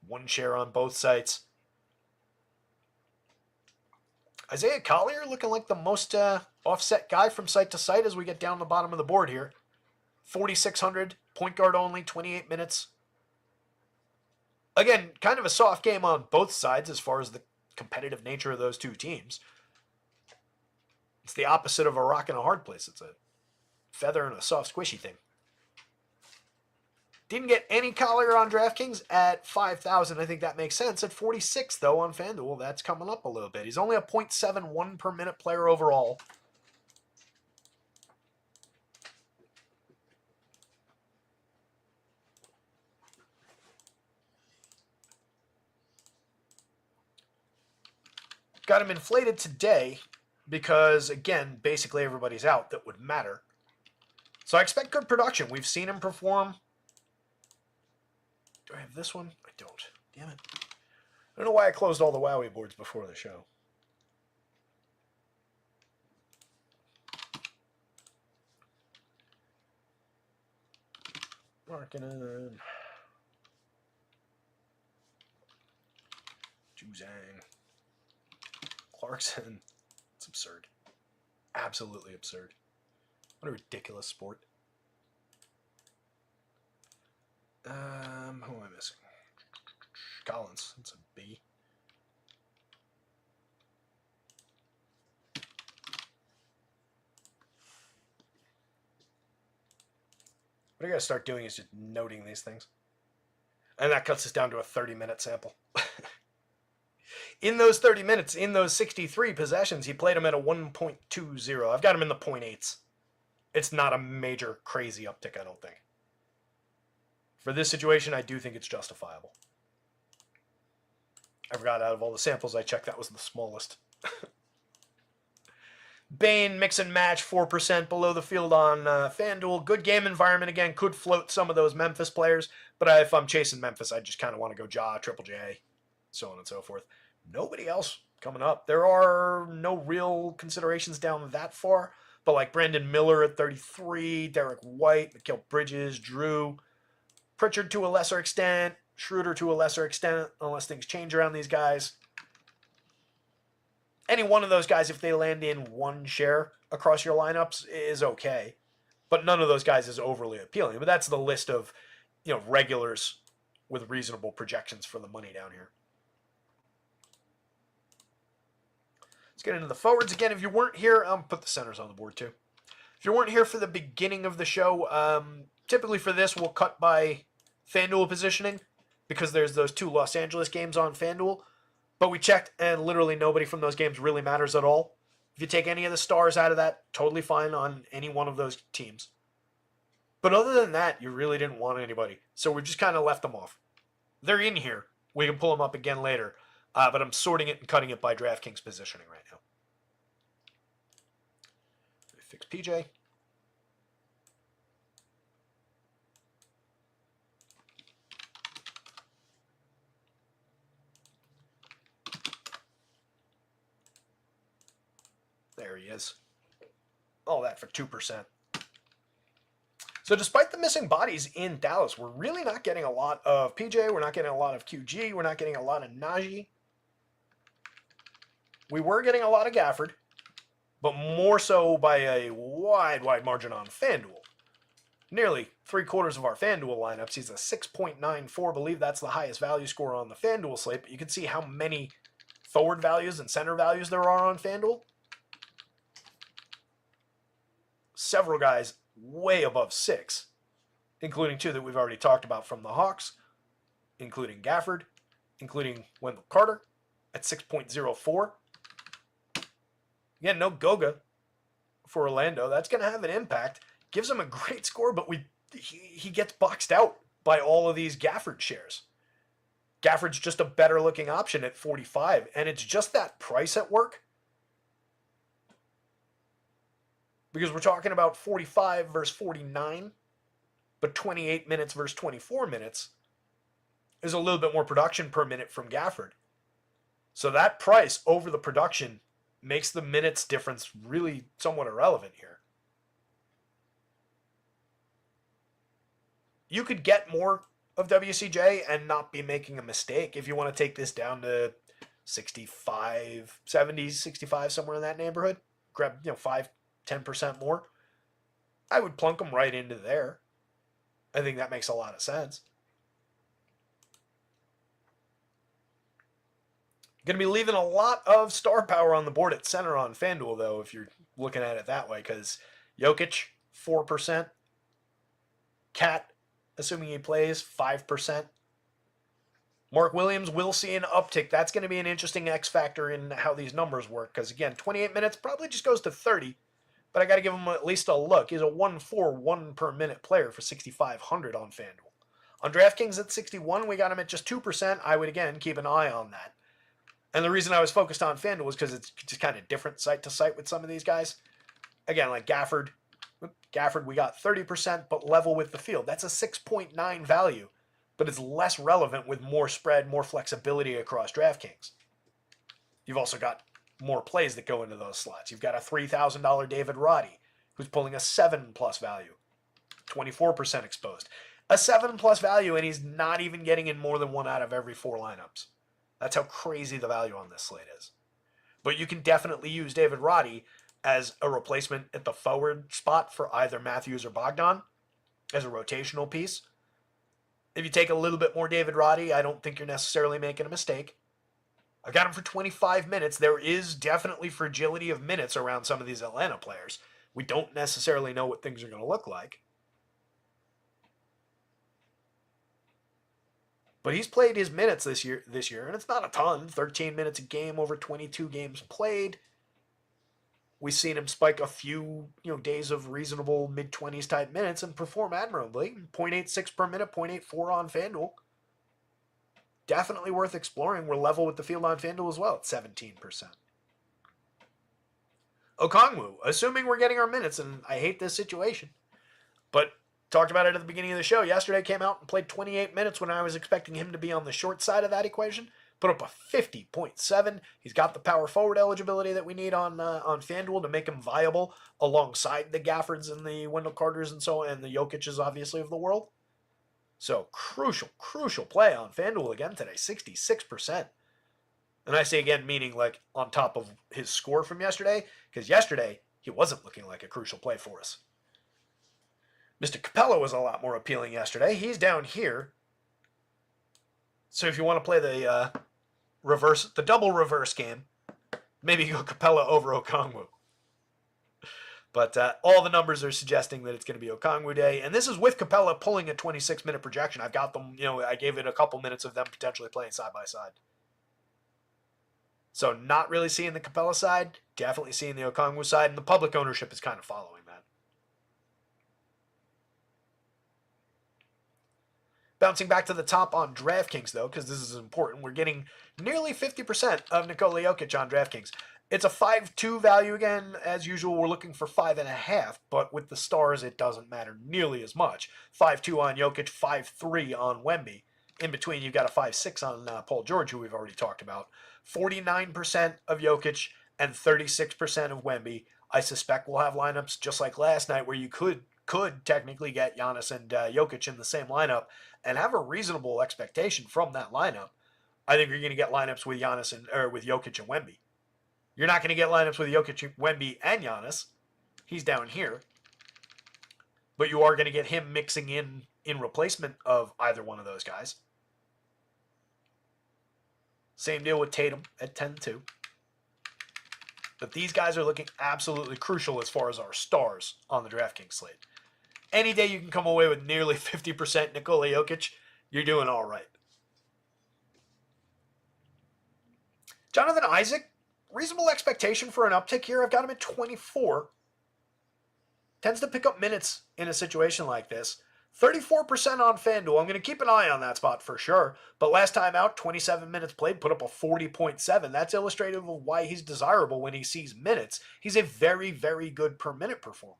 1 share on both sites. Isaiah Collier looking like the most offset guy from site to site as we get down the bottom of the board here. 4,600, point guard only, 28 minutes. Again, kind of a soft game on both sides as far as the competitive nature of those two teams. It's the opposite of a rock and a hard place. It's a feather and a soft, squishy thing. Didn't get any Collier on DraftKings at 5,000. I think that makes sense. At 46, though, on FanDuel, that's coming up a little bit. He's only a .71 per minute player overall. Got him inflated today because, again, basically everybody's out that would matter. So I expect good production. We've seen him perform. Do I have this one? I don't. Damn it. I don't know why I closed all the Wowie boards before the show. Markkinen. Juzang. Clarkson. It's absurd. Absolutely absurd. What a ridiculous sport. Who am I missing? Collins. That's a B. What I gotta start doing is just noting these things. And that cuts us down to a 30-minute sample. In those 30 minutes, in those 63 possessions, he played him at a 1.20. I've got him in the .8s. It's not a major crazy uptick, I don't think. For this situation, I do think it's justifiable. I forgot out of all the samples I checked, that was the smallest. Bane, mix and match, 4% below the field on FanDuel. Good game environment, again, could float some of those Memphis players. But if I'm chasing Memphis, I just kind of want to go Ja, Triple J, so on and so forth. Nobody else coming up. There are no real considerations down that far. But like Brandon Miller at 33, Derek White, Mikal Bridges, Drew, Pritchard to a lesser extent, Schroeder to a lesser extent, unless things change around these guys. Any one of those guys, if they land in 1 share across your lineups, is okay. But none of those guys is overly appealing. But that's the list of, regulars with reasonable projections for the money down here. Let's get into the forwards again. If you weren't here, I'll put the centers on the board too. If you weren't here for the beginning of the show, typically for this, we'll cut by FanDuel positioning because there's those 2 Los Angeles games on FanDuel. But we checked, and literally nobody from those games really matters at all. If you take any of the stars out of that, totally fine on any one of those teams. But other than that, you really didn't want anybody. So we just kind of left them off. They're in here. We can pull them up again later. But I'm sorting it and cutting it by DraftKings positioning right now. Fix PJ. There he is. All that for 2%. So despite the missing bodies in Dallas, we're really not getting a lot of PJ. We're not getting a lot of QG. We're not getting a lot of Najee. We were getting a lot of Gafford, but more so by a wide margin on FanDuel. Nearly 3/4 of our FanDuel lineups. He's a 6.94. I believe that's the highest value score on the FanDuel slate. But you can see how many forward values and center values there are on FanDuel. Several guys way above 6, including 2 that we've already talked about from the Hawks, including Gafford, including Wendell Carter at 6.04. Again, no Goga for Orlando. That's going to have an impact. Gives him a great score, but he gets boxed out by all of these Gafford shares. Gafford's just a better looking option at 45, and it's just that price at work. Because we're talking about 45 versus 49, but 28 minutes versus 24 minutes is a little bit more production per minute from Gafford. So that price over the production makes the minutes difference really somewhat irrelevant here. You could get more of WCJ and not be making a mistake if you want to take this down to 65, 70s, 65, somewhere in that neighborhood. Grab, 5-10% more. I would plunk them right into there. I think that makes a lot of sense. Going to be leaving a lot of star power on the board at center on FanDuel, though, if you're looking at it that way, because Jokic, 4%. Cat, assuming he plays, 5%. Mark Williams will see an uptick. That's going to be an interesting X factor in how these numbers work, because, again, 28 minutes probably just goes to 30, but I got to give him at least a look. He's a 1.41 per minute player for 6,500 on FanDuel. On DraftKings at 61, we got him at just 2%. I would, again, keep an eye on that. And the reason I was focused on FanDuel was because it's just kind of different site to site with some of these guys. Again, like Gafford, we got 30%, but level with the field. That's a 6.9 value, but it's less relevant with more spread, more flexibility across DraftKings. You've also got more plays that go into those slots. You've got a $3,000 David Roddy, who's pulling a 7+ value, 24% exposed. A 7+ value, and he's not even getting in more than 1 out of every 4 lineups. That's how crazy the value on this slate is. But you can definitely use David Roddy as a replacement at the forward spot for either Matthews or Bogdan as a rotational piece. If you take a little bit more David Roddy, I don't think you're necessarily making a mistake. I got him for 25 minutes. There is definitely fragility of minutes around some of these Atlanta players. We don't necessarily know what things are going to look like. But he's played his minutes this year, and it's not a ton. 13 minutes a game over 22 games played. We've seen him spike a few, days of reasonable mid-20s type minutes and perform admirably. 0.86 per minute, 0.84 on FanDuel. Definitely worth exploring. We're level with the field on FanDuel as well at 17%. Okongwu, assuming we're getting our minutes, and I hate this situation, but talked about it at the beginning of the show. Yesterday came out and played 28 minutes when I was expecting him to be on the short side of that equation. Put up a 50.7. He's got the power forward eligibility that we need on FanDuel to make him viable alongside the Gaffords and the Wendell Carters and so on, and the Jokic's obviously of the world. So crucial play on FanDuel again today, 66%. And I say again, meaning like on top of his score from yesterday, because yesterday he wasn't looking like a crucial play for us. Mr. Capella was a lot more appealing yesterday. He's down here. So if you want to play the double reverse game, maybe go Capella over Okongwu. But all the numbers are suggesting that it's going to be Okongwu day. And this is with Capella pulling a 26-minute projection. I've got them, I gave it a couple minutes of them potentially playing side by side. So not really seeing the Capella side, definitely seeing the Okongwu side, and the public ownership is kind of following that. Bouncing back to the top on DraftKings, though, because this is important, we're getting nearly 50% of Nikola Jokic on DraftKings. It's a 5-2 value again. As usual, we're looking for 5.5, but with the stars, it doesn't matter nearly as much. 5-2 on Jokic, 5-3 on Wemby. In between, you've got a 5-6 on Paul George, who we've already talked about. 49% of Jokic and 36% of Wemby. I suspect we'll have lineups just like last night where you could technically get Giannis and Jokic in the same lineup and have a reasonable expectation from that lineup. I think you're going to get lineups with with Jokic and Wemby. You're not going to get lineups with Jokic, Wemby, and Giannis. He's down here. But you are going to get him mixing in replacement of either one of those guys. Same deal with Tatum at 10-2. But these guys are looking absolutely crucial as far as our stars on the DraftKings slate. Any day you can come away with nearly 50% Nikola Jokic, you're doing all right. Jonathan Isaac, reasonable expectation for an uptick here. I've got him at 24. Tends to pick up minutes in a situation like this. 34% on FanDuel. I'm going to keep an eye on that spot for sure. But last time out, 27 minutes played, put up a 40.7. That's illustrative of why he's desirable when he sees minutes. He's a very, very good per minute performer.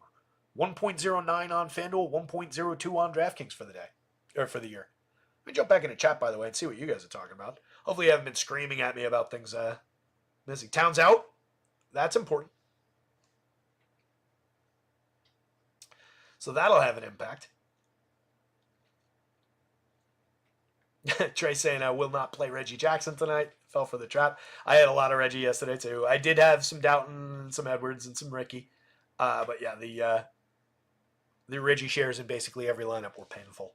1.09 on FanDuel, 1.02 on DraftKings for the day, or for the year. Let me jump back into chat, by the way, and see what you guys are talking about. Hopefully you haven't been screaming at me about things missing. Towns out. That's important. So that'll have an impact. Trey saying I will not play Reggie Jackson tonight. Fell for the trap. I had a lot of Reggie yesterday too. I did have some Doughton, some Edwards, and some Ricky. But yeah, the Reggie shares in basically every lineup were painful.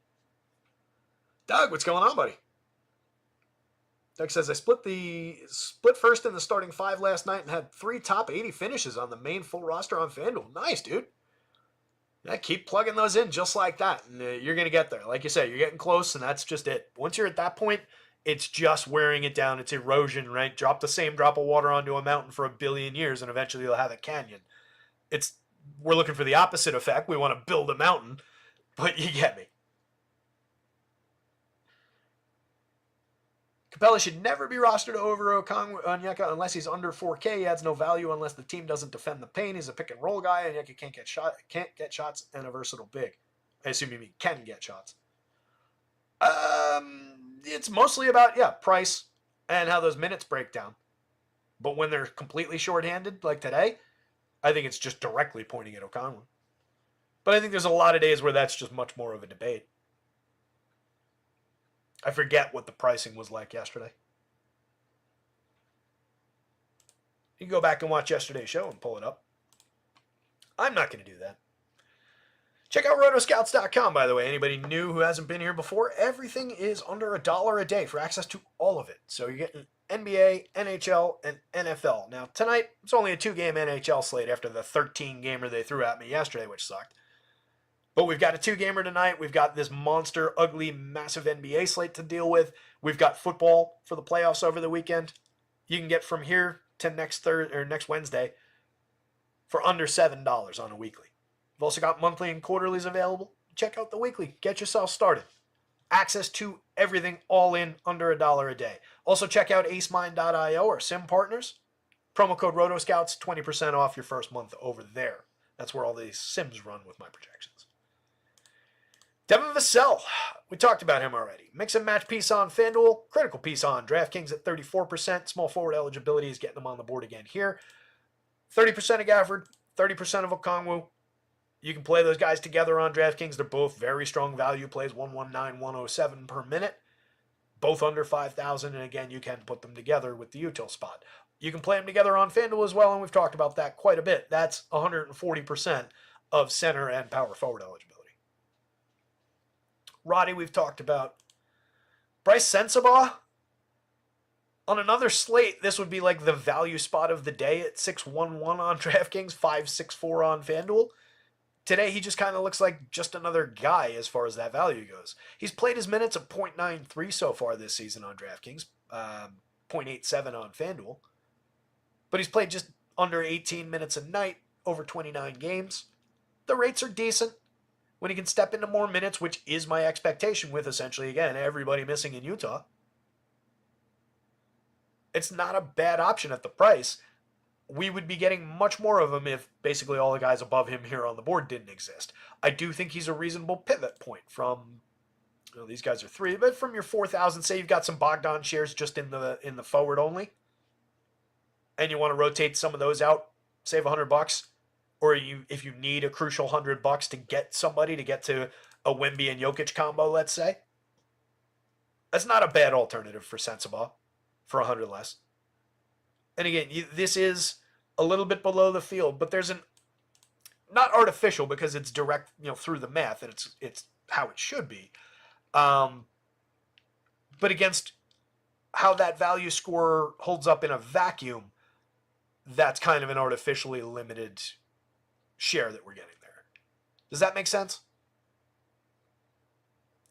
Doug, what's going on, buddy? Doug says I split first in the starting 5 last night and had 3 top 80 finishes on the main full roster on FanDuel. Nice, dude. Yeah, keep plugging those in just like that, and you're going to get there. Like you say, you're getting close, and that's just it. Once you're at that point, it's just wearing it down. It's erosion, right? Drop the same drop of water onto a mountain for a billion years, and eventually you'll have a canyon. We're looking for the opposite effect. We want to build a mountain, but you get me. Capella should never be rostered over Onyeka unless he's under 4K. He adds no value unless the team doesn't defend the paint. He's a pick and roll guy, and Onyeka can't get shots, and a versatile big. I assume you mean can get shots. It's mostly about price and how those minutes break down. But when they're completely shorthanded, like today, I think it's just directly pointing at Okongwu. But I think there's a lot of days where that's just much more of a debate. I forget what the pricing was like yesterday. You can go back and watch yesterday's show and pull it up. I'm not going to do that. Check out rotoscouts.com, by the way. Anybody new who hasn't been here before, everything is under $1 a day for access to all of it. So you're getting NBA, NHL, and NFL. Now, tonight, it's only a 2-game NHL slate after the 13-gamer they threw at me yesterday, which sucked. But we've got a 2-gamer tonight. We've got this monster, ugly, massive NBA slate to deal with. We've got football for the playoffs over the weekend. You can get from here to next Wednesday for under $7 on a weekly. We've also got monthly and quarterlies available. Check out the weekly. Get yourself started. Access to everything all in under $1 a day. Also check out acemind.io or Sim Partners. Promo code RotoScouts, 20% off your first month over there. That's where all these Sims run with my projections. Devin Vassell, we talked about him already. Mix and match piece on FanDuel, critical piece on DraftKings at 34%. Small forward eligibility is getting them on the board again here. 30% of Gafford, 30% of Okongwu. You can play those guys together on DraftKings. They're both very strong value plays, 119, 107 per minute. Both under 5,000, and again, you can put them together with the util spot. You can play them together on FanDuel as well, and we've talked about that quite a bit. That's 140% of center and power forward eligibility. Roddy, we've talked about. Bryce Sensabaugh, on another slate, this would be like the value spot of the day at 611 on DraftKings, 564 on FanDuel. Today, he just kind of looks like just another guy as far as that value goes. He's played his minutes at 0.93 so far this season on DraftKings, 0.87 on FanDuel. But he's played just under 18 minutes a night over 29 games. The rates are decent. when he can step into more minutes, which is my expectation with essentially, again, everybody missing in Utah, it's not a bad option at the price. We would be getting much more of him if basically all the guys above him here on the board didn't exist. I do think he's a reasonable pivot point from, these guys are 3, but from your 4,000, say you've got some Bogdan shares just in the forward only, and you want to rotate some of those out, save $100, or if you need a crucial $100 to get somebody to get to a Wemby and Jokic combo, let's say, that's not a bad alternative for Sensabaugh for 100 less. And again, this is a little bit below the field, but there's not artificial because it's direct, through the math, and it's how it should be. But against how that value score holds up in a vacuum, that's kind of an artificially limited share that we're getting there. Does that make sense?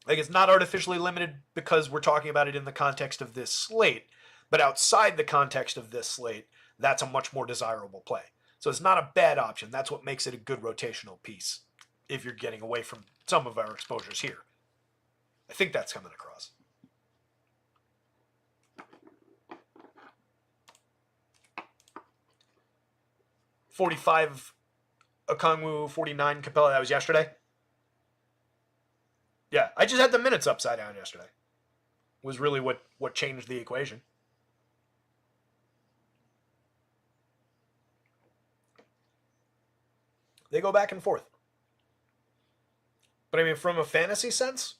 Like, it's not artificially limited because we're talking about it in the context of this slate, but outside the context of this slate, that's a much more desirable play. So it's not a bad option. That's what makes it a good rotational piece if you're getting away from some of our exposures here. I think that's coming across. $45 Okongwu, 49 Capella. That was yesterday. Yeah, I just had the minutes upside down yesterday. Was really what changed the equation. They go back and forth. But I mean, from a fantasy sense,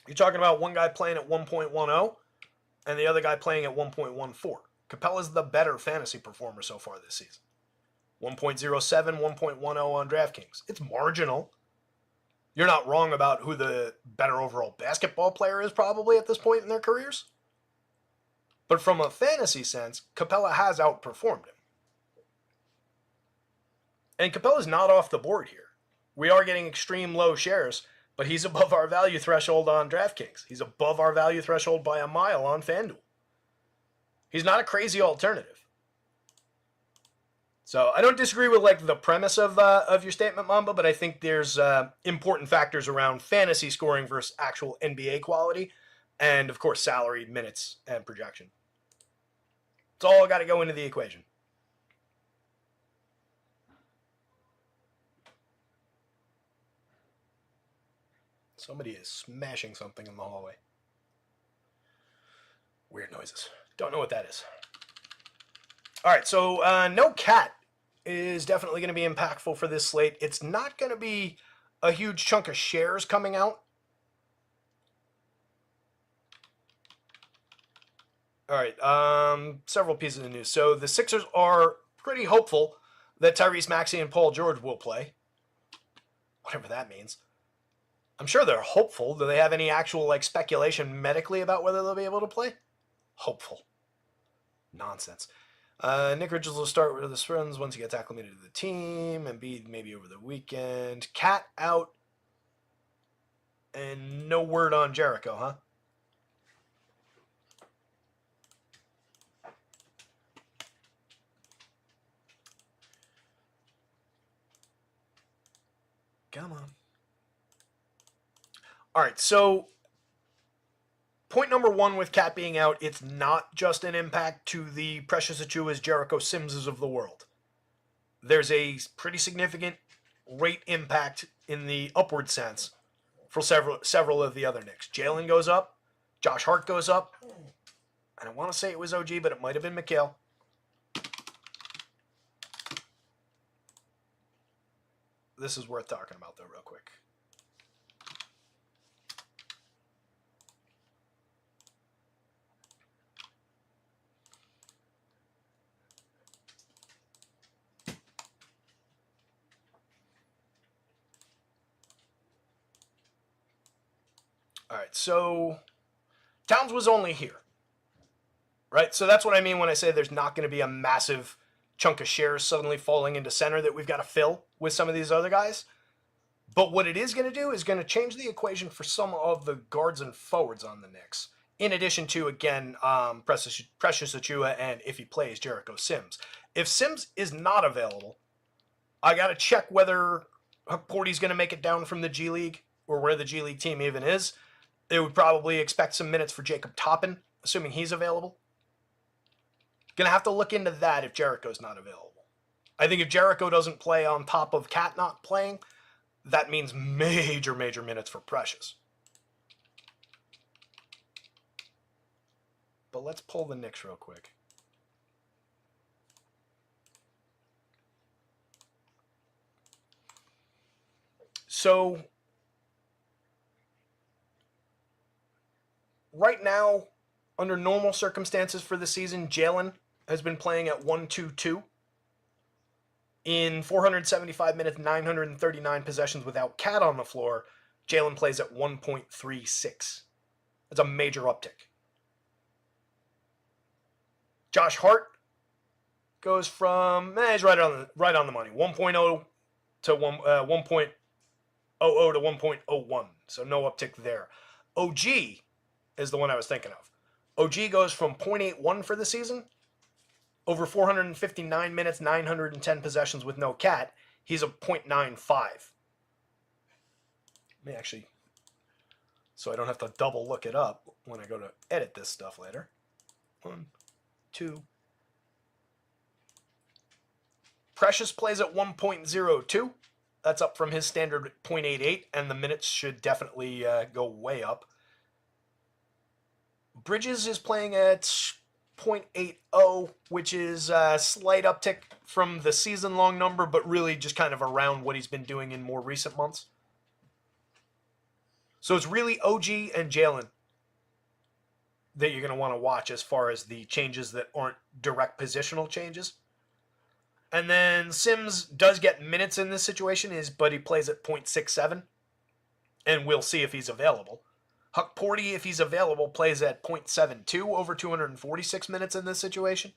you're talking about one guy playing at 1.10 and the other guy playing at 1.14. Capella's the better fantasy performer so far this season. 1.07, 1.10 on DraftKings. It's marginal. You're not wrong about who the better overall basketball player is probably at this point in their careers. But from a fantasy sense, Capella has outperformed him. And Capella's not off the board here. We are getting extreme low shares, but he's above our value threshold on DraftKings. He's above our value threshold by a mile on FanDuel. He's not a crazy alternative. So I don't disagree with the premise of your statement, Mamba, but I think there's important factors around fantasy scoring versus actual NBA quality, and of course salary, minutes, and projection. It's all got to go into the equation. Somebody is smashing something in the hallway. Weird noises. Don't know what that is. All right, so no cat is definitely going to be impactful for this slate. It's not going to be a huge chunk of shares coming out. All right, several pieces of news. So the Sixers are pretty hopeful that Tyrese Maxey and Paul George will play. Whatever that means. I'm sure they're hopeful. Do they have any actual speculation medically about whether they'll be able to play? Hopeful. Nonsense. Nick Richards will start with his friends once he gets acclimated to the team. Embiid maybe over the weekend. Cat out. And no word on Jericho, huh? Come on. All right, so point number one with Cat being out, it's not just an impact to the Precious Achiuwas, Jericho Simses of the world. There's a pretty significant rate impact in the upward sense for several of the other Knicks. Jalen goes up, Josh Hart goes up, and I want to say it was OG, but it might have been Mikal. This is worth talking about, though, real quick. All right, so Towns was only here, right? So that's what I mean when I say there's not going to be a massive chunk of shares suddenly falling into center that we've got to fill with some of these other guys. But what it is going to do is going to change the equation for some of the guards and forwards on the Knicks. In addition to, again, Precious Achiuwa and, if he plays, Jericho Sims. If Sims is not available, I got to check Huck Porty's going to make it down from the G League, or where the G League team even is. They would probably expect some minutes for Jacob Toppin, assuming he's available. Going to have to look into that if Jericho's not available. I think if Jericho doesn't play on top of Cat not playing, that means major minutes for Precious. But let's pull the Knicks real quick. So, right now, under normal circumstances for the season, Jalen has been playing at 1-2-2. In 475 minutes, 939 possessions without Cat on the floor, Jalen plays at 1.36. That's a major uptick. Josh Hart goes from, he's right on the money, 1.0 to 1.00 to 1.01, so no uptick there. OG is the one I was thinking of. OG goes from 0.81 for the season, over 459 minutes, 910 possessions with no Cat. He's a 0.95. Let me actually, so I don't have to double look it up when I go to edit this stuff later. 1, 2. Precious plays at 1.02. That's up from his standard 0.88, and the minutes should definitely go way up. Bridges is playing at 0.80, which is a slight uptick from the season-long number, but really just kind of around what he's been doing in more recent months. So it's really OG and Jalen that you're going to want to watch as far as the changes that aren't direct positional changes. And then Sims does get minutes in this situation, but he plays at 0.67, and we'll see if he's available. Huck Porty, if he's available, plays at 0.72 over 246 minutes in this situation.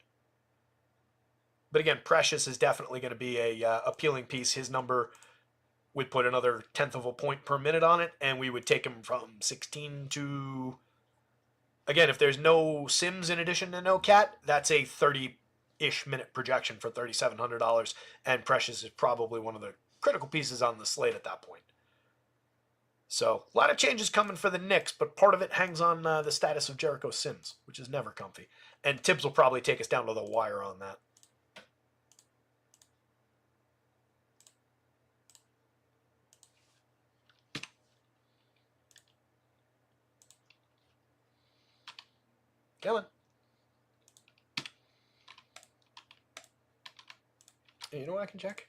But again, Precious is definitely going to be a appealing piece. His number would put another tenth of a point per minute on it, and we would take him from 16 to... Again, if there's no Sims in addition to no Cat, that's a 30-ish minute projection for $3,700, and Precious is probably one of the critical pieces on the slate at that point. So, a lot of changes coming for the Knicks, but part of it hangs on the status of Jericho Sims, which is never comfy. And Tibbs will probably take us down to the wire on that. Come on. Hey, you know what I can check?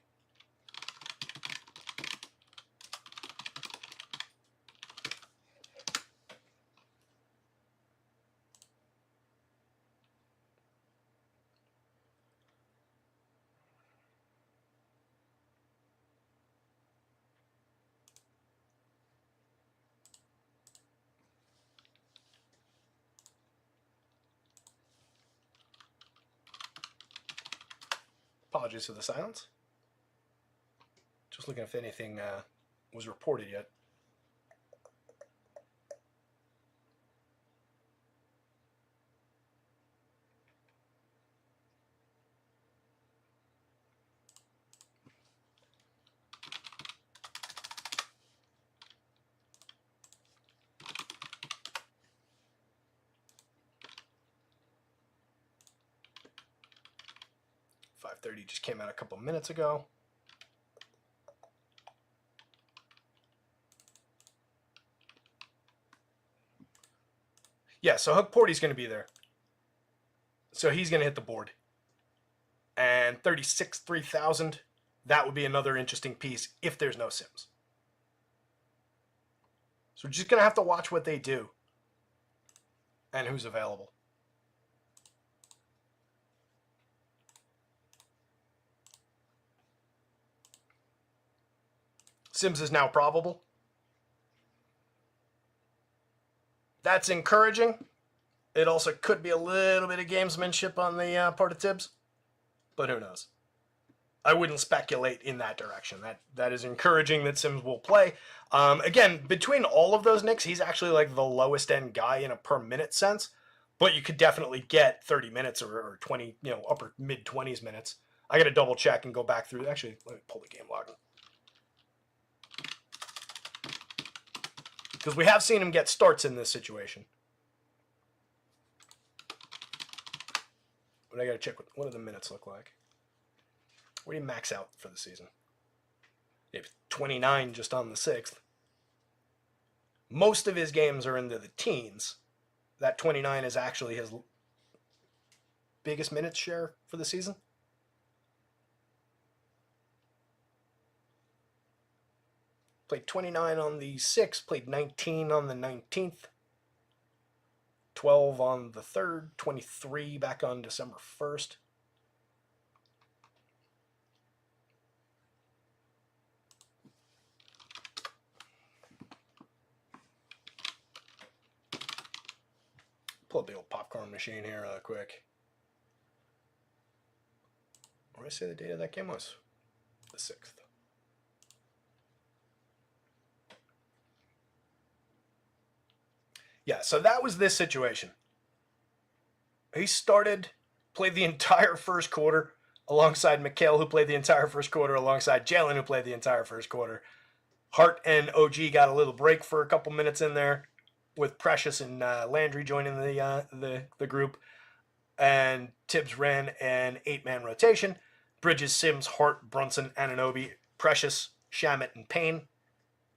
Apologies for the silence. Just looking if anything was reported yet. .530 just came out a couple minutes ago. Yeah, so Huck Porty's going to be there. So he's going to hit the board. And 3,000, that would be another interesting piece if there's no Sims. So we're just going to have to watch what they do and who's available. Sims is now probable. That's encouraging. It also could be a little bit of gamesmanship on the part of Tibbs, but who knows? I wouldn't speculate in that direction. That is encouraging that Sims will play. Again, between all of those Knicks, he's actually like the lowest end guy in a per minute sense, but you could definitely get 30 minutes or 20, upper mid 20s minutes. I got to double check and go back through. Actually, let me pull the game log. because we have seen him get starts in this situation. But I got to check what do the minutes look like. What do you max out for the season? 29 just on the 6th. Most of his games are into the teens. That 29 is actually his biggest minutes share for the season. Played 29 on the 6th, played 19 on the 19th, 12 on the 3rd, 23 back on December 1st. Pull up the old popcorn machine here real quick. What did I say the date of that game was? The 6th. Yeah, so that was this situation. He started, played the entire first quarter alongside Mikhail, who played the entire first quarter, alongside Jalen, who played the entire first quarter. Hart and OG got a little break for a couple minutes in there, with Precious and Landry joining the group. And Tibbs ran an 8-man rotation. Bridges, Sims, Hart, Brunson, Anunoby, Precious, Shamet, and Payne.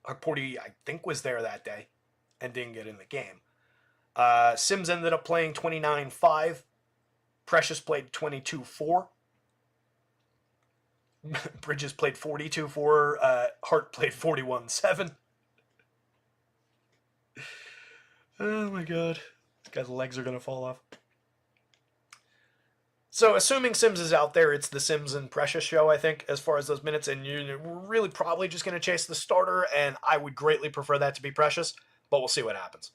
Harporty, I think, was there that day and didn't get in the game. Sims ended up playing 29-5. Precious played 22-4. Bridges played 42-4. Hart played 41-7. Oh my god. This guy's legs are going to fall off. So assuming Sims is out there, it's the Sims and Precious show, I think, as far as those minutes. And you're really probably just going to chase the starter, and I would greatly prefer that to be Precious, but we'll see what happens.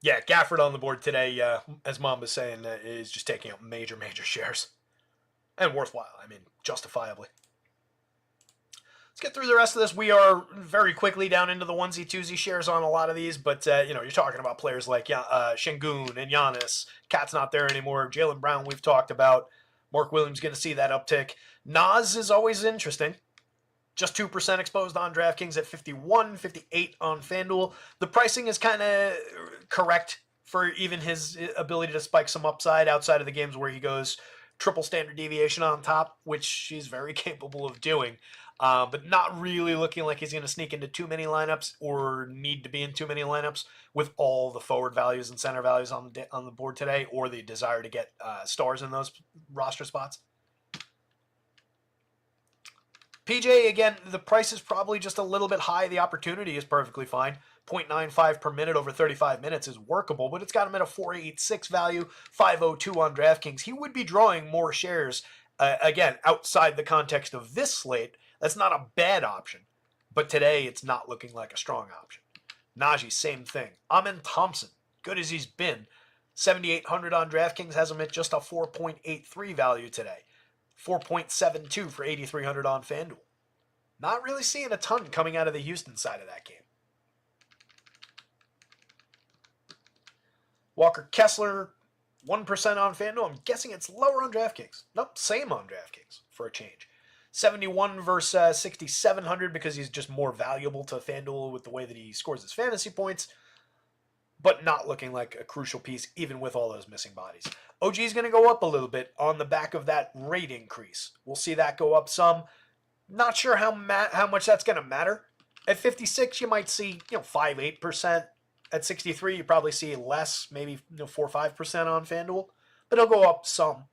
Yeah, Gafford on the board today, as Mom was saying, is just taking out major shares. And worthwhile, I mean, justifiably. Let's get through the rest of this. We are very quickly down into the onesie, twosie shares on a lot of these, but, you're talking about players like Şengün and Giannis. Cat's not there anymore. Jaylen Brown, we've talked about. Mark Williams going to see that uptick. Nas is always interesting. Just 2% exposed on DraftKings at 51, 58 on FanDuel. The pricing is kind of correct for even his ability to spike some upside outside of the games where he goes triple standard deviation on top, which he's very capable of doing. But not really looking like he's going to sneak into too many lineups or need to be in too many lineups with all the forward values and center values on the board today, or the desire to get stars in those roster spots. PJ, again, the price is probably just a little bit high. The opportunity is perfectly fine. 0.95 per minute over 35 minutes is workable, but it's got him at a 486 value, 502 on DraftKings. He would be drawing more shares, again, outside the context of this slate. That's not a bad option, but today it's not looking like a strong option. Najee, same thing. Amen Thompson, good as he's been. 7,800 on DraftKings has him at just a 4.83 value today. 4.72 for 8,300 on FanDuel. Not really seeing a ton coming out of the Houston side of that game. Walker Kessler, 1% on FanDuel. I'm guessing it's lower on DraftKings. Nope, same on DraftKings for a change. 71 versus 6,700 because he's just more valuable to FanDuel with the way that he scores his fantasy points, but not looking like a crucial piece even with all those missing bodies. OG is going to go up a little bit on the back of that rate increase. We'll see that go up some. Not sure how much that's going to matter. At 56, you might see 5-8%. At 63, you probably see less, maybe 4-5% on FanDuel, but it'll go up some.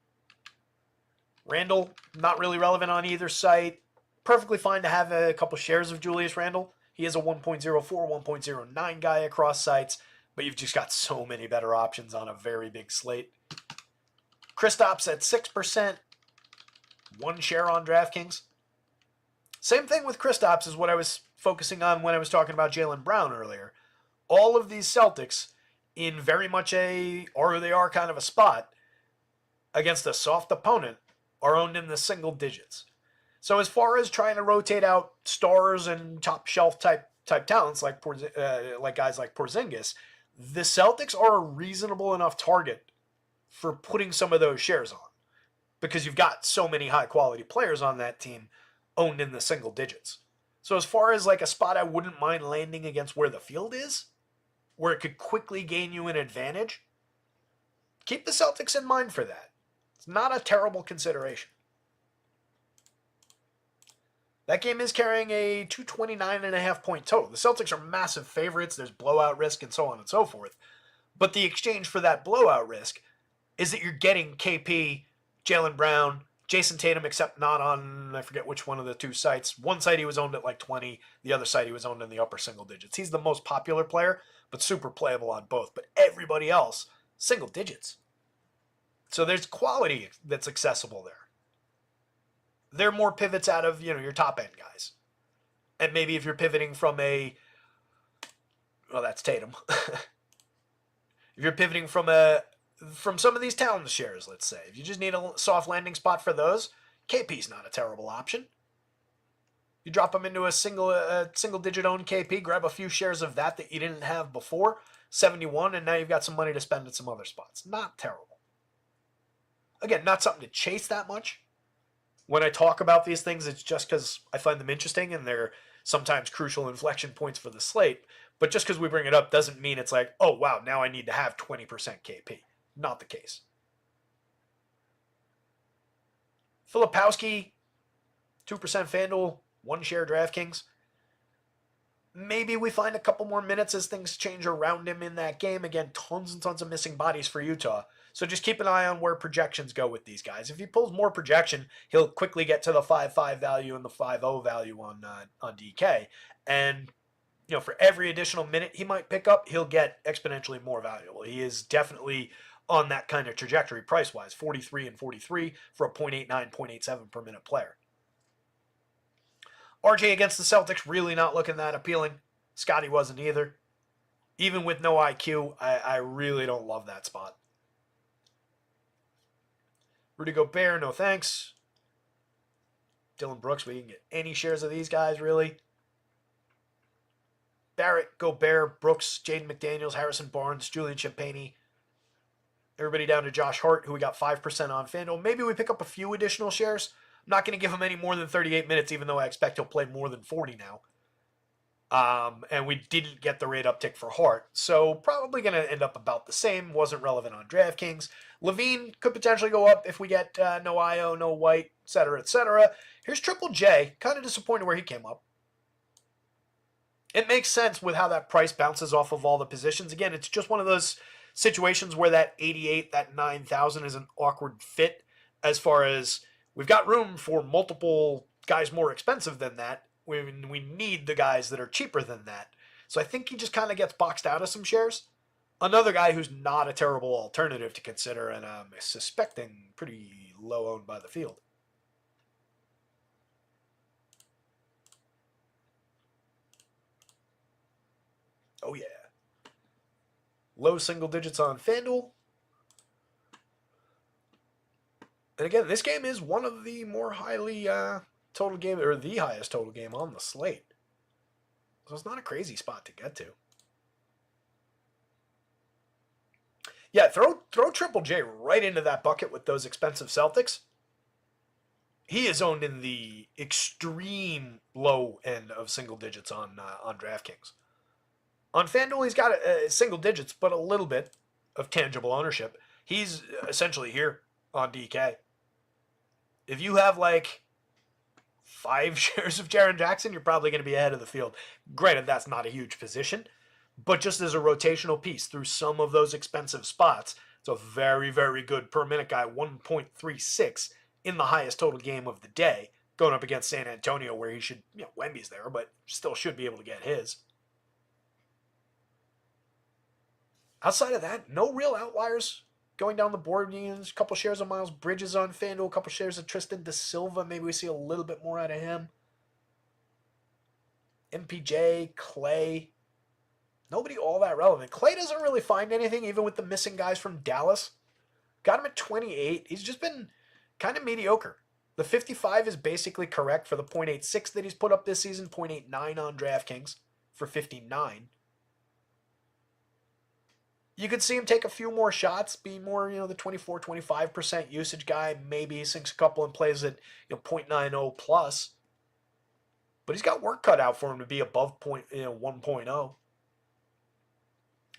Randall, not really relevant on either site. Perfectly fine to have a couple shares of Julius Randle. He is a 1.04, 1.09 guy across sites, but you've just got so many better options on a very big slate. Kristaps at 6%, 1 share on DraftKings. Same thing with Kristaps is what I was focusing on when I was talking about Jaylen Brown earlier. All of these Celtics in very much they are kind of a spot against a soft opponent are owned in the single digits. So as far as trying to rotate out stars and top shelf type type talents like guys like Porzingis, the Celtics are a reasonable enough target for putting some of those shares on, because you've got so many high quality players on that team owned in the single digits. So as far as like a spot I wouldn't mind landing against where the field is, where it could quickly gain you an advantage, keep the Celtics in mind for that. It's not a terrible consideration. That game is carrying a 229.5 point total. The Celtics are massive favorites. There's blowout risk and so on and so forth. But the exchange for that blowout risk is that you're getting KP, Jaylen Brown, Jason Tatum, except not on, I forget which one of the two sites. One site he was owned at like 20. The other site he was owned in the upper single digits. He's the most popular player, but super playable on both. But everybody else, single digits. So there's quality that's accessible there. They're more pivots out of, your top end guys. And maybe if you're pivoting from that's Tatum. If you're pivoting from some of these Towns shares, let's say, if you just need a soft landing spot for those, KP's not a terrible option. You drop them into a single digit owned KP, grab a few shares of that you didn't have before, 71, and now you've got some money to spend at some other spots. Not terrible. Again, not something to chase that much. When I talk about these things, it's just because I find them interesting and they're sometimes crucial inflection points for the slate. But just because we bring it up doesn't mean it's like, oh, wow, now I need to have 20% KP. Not the case. Filipowski, 2% FanDuel, 1 share DraftKings. Maybe we find a couple more minutes as things change around him in that game. Again, tons and tons of missing bodies for Utah. So just keep an eye on where projections go with these guys. If he pulls more projection, he'll quickly get to the 5.5 value and the 5.0 value on DK. And, for every additional minute he might pick up, he'll get exponentially more valuable. He is definitely on that kind of trajectory price-wise. 43 and 43 for a 0.89, 0.87 per minute player. RJ against the Celtics, really not looking that appealing. Scotty wasn't either. Even with no IQ, I really don't love that spot. Rudy Gobert, no thanks. Dylan Brooks, we didn't get any shares of these guys, really. Barrett, Gobert, Brooks, Jaden McDaniels, Harrison Barnes, Julian Champagny. Everybody down to Josh Hart, who we got 5% on FanDuel. Maybe we pick up a few additional shares. I'm not going to give him any more than 38 minutes, even though I expect he'll play more than 40 now. And we didn't get the rate uptick for Hart. So probably going to end up about the same. Wasn't relevant on DraftKings. Levine could potentially go up if we get no IO, no White, etc., etc. Here's Triple J. Kind of disappointed where he came up. It makes sense with how that price bounces off of all the positions. Again, it's just one of those situations where that 88, that 9,000 is an awkward fit as far as we've got room for multiple guys more expensive than that. We need the guys that are cheaper than that. So I think he just kind of gets boxed out of some shares. Another guy who's not a terrible alternative to consider, and I'm suspecting pretty low owned by the field. Oh yeah. Low single digits on FanDuel. And again, this game is one of the more highly total game, or the highest total game on the slate. So it's not a crazy spot to get to. Yeah, throw Triple J right into that bucket with those expensive Celtics. He is owned in the extreme low end of single digits on DraftKings. On FanDuel, he's got single digits, but a little bit of tangible ownership. He's essentially here on DK. If you have like 5 shares of Jaren Jackson, you're probably going to be ahead of the field. Granted, that's not a huge position, but just as a rotational piece through some of those expensive spots, it's a very, very good per minute guy, 1.36 in the highest total game of the day, going up against San Antonio where he should, Wemby's there, but still should be able to get his. Outside of that, no real outliers going down the board. A couple shares of Miles Bridges on FanDuel, a couple shares of Tristan Da Silva. Maybe we see a little bit more out of him. MPJ, Clay. Nobody all that relevant. Clay doesn't really find anything, even with the missing guys from Dallas. Got him at 28. He's just been kind of mediocre. The 55 is basically correct for the 0.86 that he's put up this season, 0.89 on DraftKings. for 59. You could see him take a few more shots, be more, the 24, 25% usage guy. Maybe he sinks a couple and plays at 0.90 plus. But he's got work cut out for him to be above 1.0.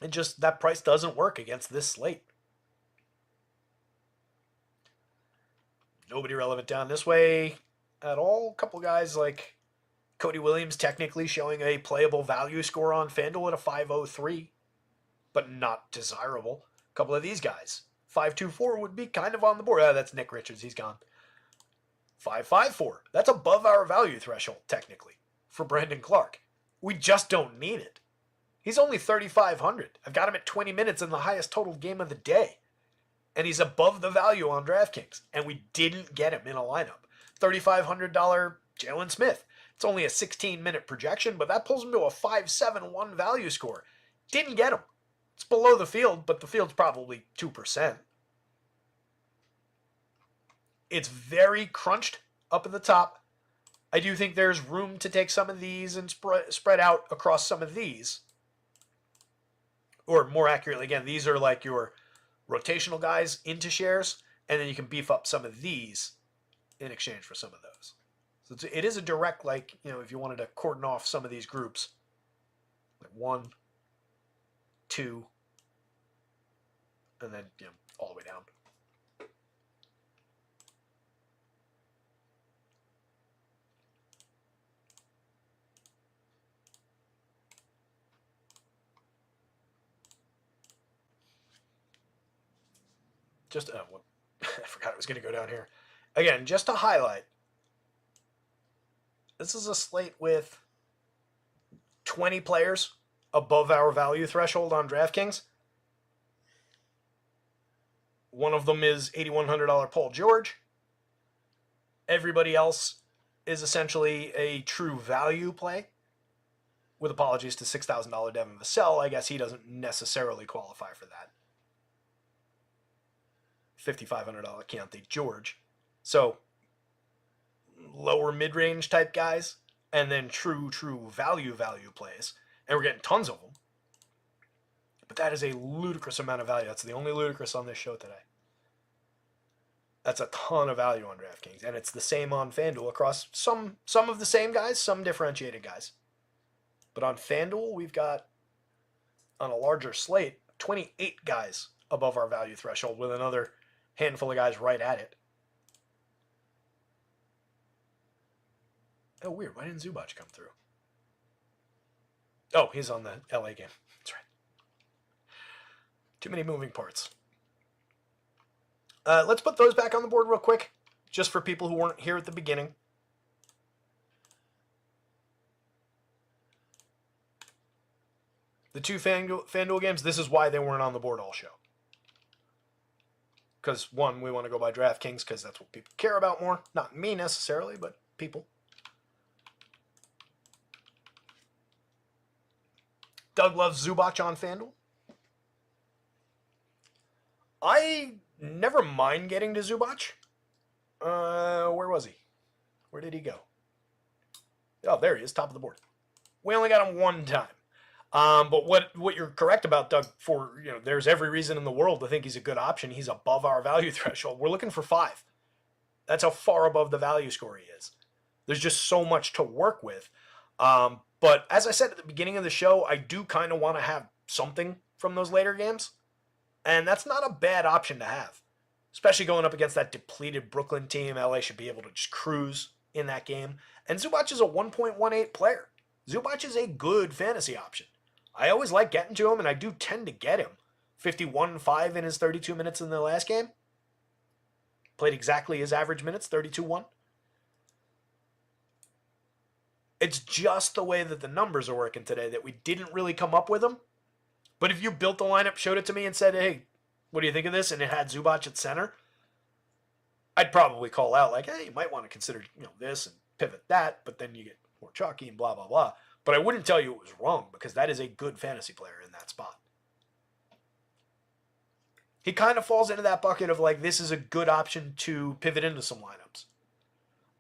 And just that price doesn't work against this slate. Nobody relevant down this way at all. A couple guys like Cody Williams technically showing a playable value score on FanDuel at a 503, but not desirable. A couple of these guys. 524 would be kind of on the board. That's Nick Richards. He's gone. 554. That's above our value threshold, technically, for Brandon Clark. We just don't need it. He's only 3,500. I've got him at 20 minutes in the highest total game of the day. And he's above the value on DraftKings. And we didn't get him in a lineup. $3,500 Jalen Smith. It's only a 16-minute projection, but that pulls him to a 571 value score. Didn't get him. It's below the field, but the field's probably 2%. It's very crunched up at the top. I do think there's room to take some of these and spread out across some of these. Or more accurately, again, these are like your rotational guys into shares, and then you can beef up some of these in exchange for some of those. So it is a direct, if you wanted to cordon off some of these groups, like 1, 2, and then all the way down. I forgot it was going to go down here. Again, just to highlight, this is a slate with 20 players above our value threshold on DraftKings. One of them is $8,100 Paul George. Everybody else is essentially a true value play. With apologies to $6,000 Devin Vassell, I guess he doesn't necessarily qualify for that. $5,500 Keontae George. So, lower mid-range type guys, and then true value plays. And we're getting tons of them. But that is a ludicrous amount of value. That's the only ludicrous on this show today. That's a ton of value on DraftKings. And it's the same on FanDuel across some of the same guys, some differentiated guys. But on FanDuel, we've got, on a larger slate, 28 guys above our value threshold with another handful of guys right at it. Oh, weird. Why didn't Zubac come through? Oh, he's on the LA game. That's right. Too many moving parts. Let's put those back on the board real quick, just for people who weren't here at the beginning. The two FanDuel games, this is why they weren't on the board all show. Because, one, we want to go by DraftKings because that's what people care about more. Not me necessarily, but people. Doug loves Zubac on FanDuel. I never mind getting to Zubac. Where was he? Where did he go? Oh, there he is, top of the board. We only got him one time. But what you're correct about, Doug, there's every reason in the world to think he's a good option. He's above our value threshold. We're looking for 5. That's how far above the value score he is. There's just so much to work with. But as I said at the beginning of the show, I do kind of want to have something from those later games. And that's not a bad option to have. Especially going up against that depleted Brooklyn team. LA should be able to just cruise in that game. And Zubac is a 1.18 player. Zubac is a good fantasy option. I always like getting to him, and I do tend to get him. 51.5 in his 32 minutes in the last game. Played exactly his average minutes, 32-1. It's just the way that the numbers are working today that we didn't really come up with them. But if you built the lineup, showed it to me, and said, hey, what do you think of this? And it had Zubac at center, I'd probably call out like, hey, you might want to consider this and pivot that, but then you get more chalky and blah, blah, blah. But I wouldn't tell you it was wrong because that is a good fantasy player in that spot. He kind of falls into that bucket of like, this is a good option to pivot into some lineups.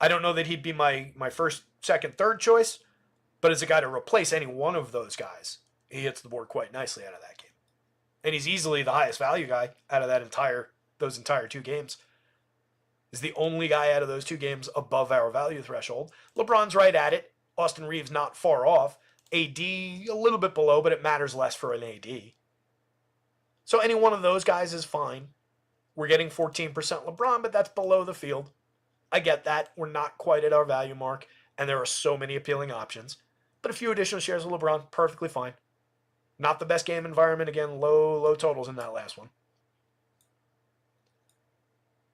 I don't know that he'd be my first, second, third choice, But as a guy to replace any one of those guys, he hits the board quite nicely out of that game. And he's easily the highest value guy out of those entire 2 games. He's the only guy out of those 2 games above our value threshold. LeBron's right at it. Austin Reeves not far off. AD a little bit below, but it matters less for an AD. So any one of those guys is fine. We're getting 14% LeBron, but that's below the field. I get that. We're not quite at our value mark, and there are so many appealing options. But a few additional shares of LeBron, perfectly fine. Not the best game environment. Again, low totals in that last one.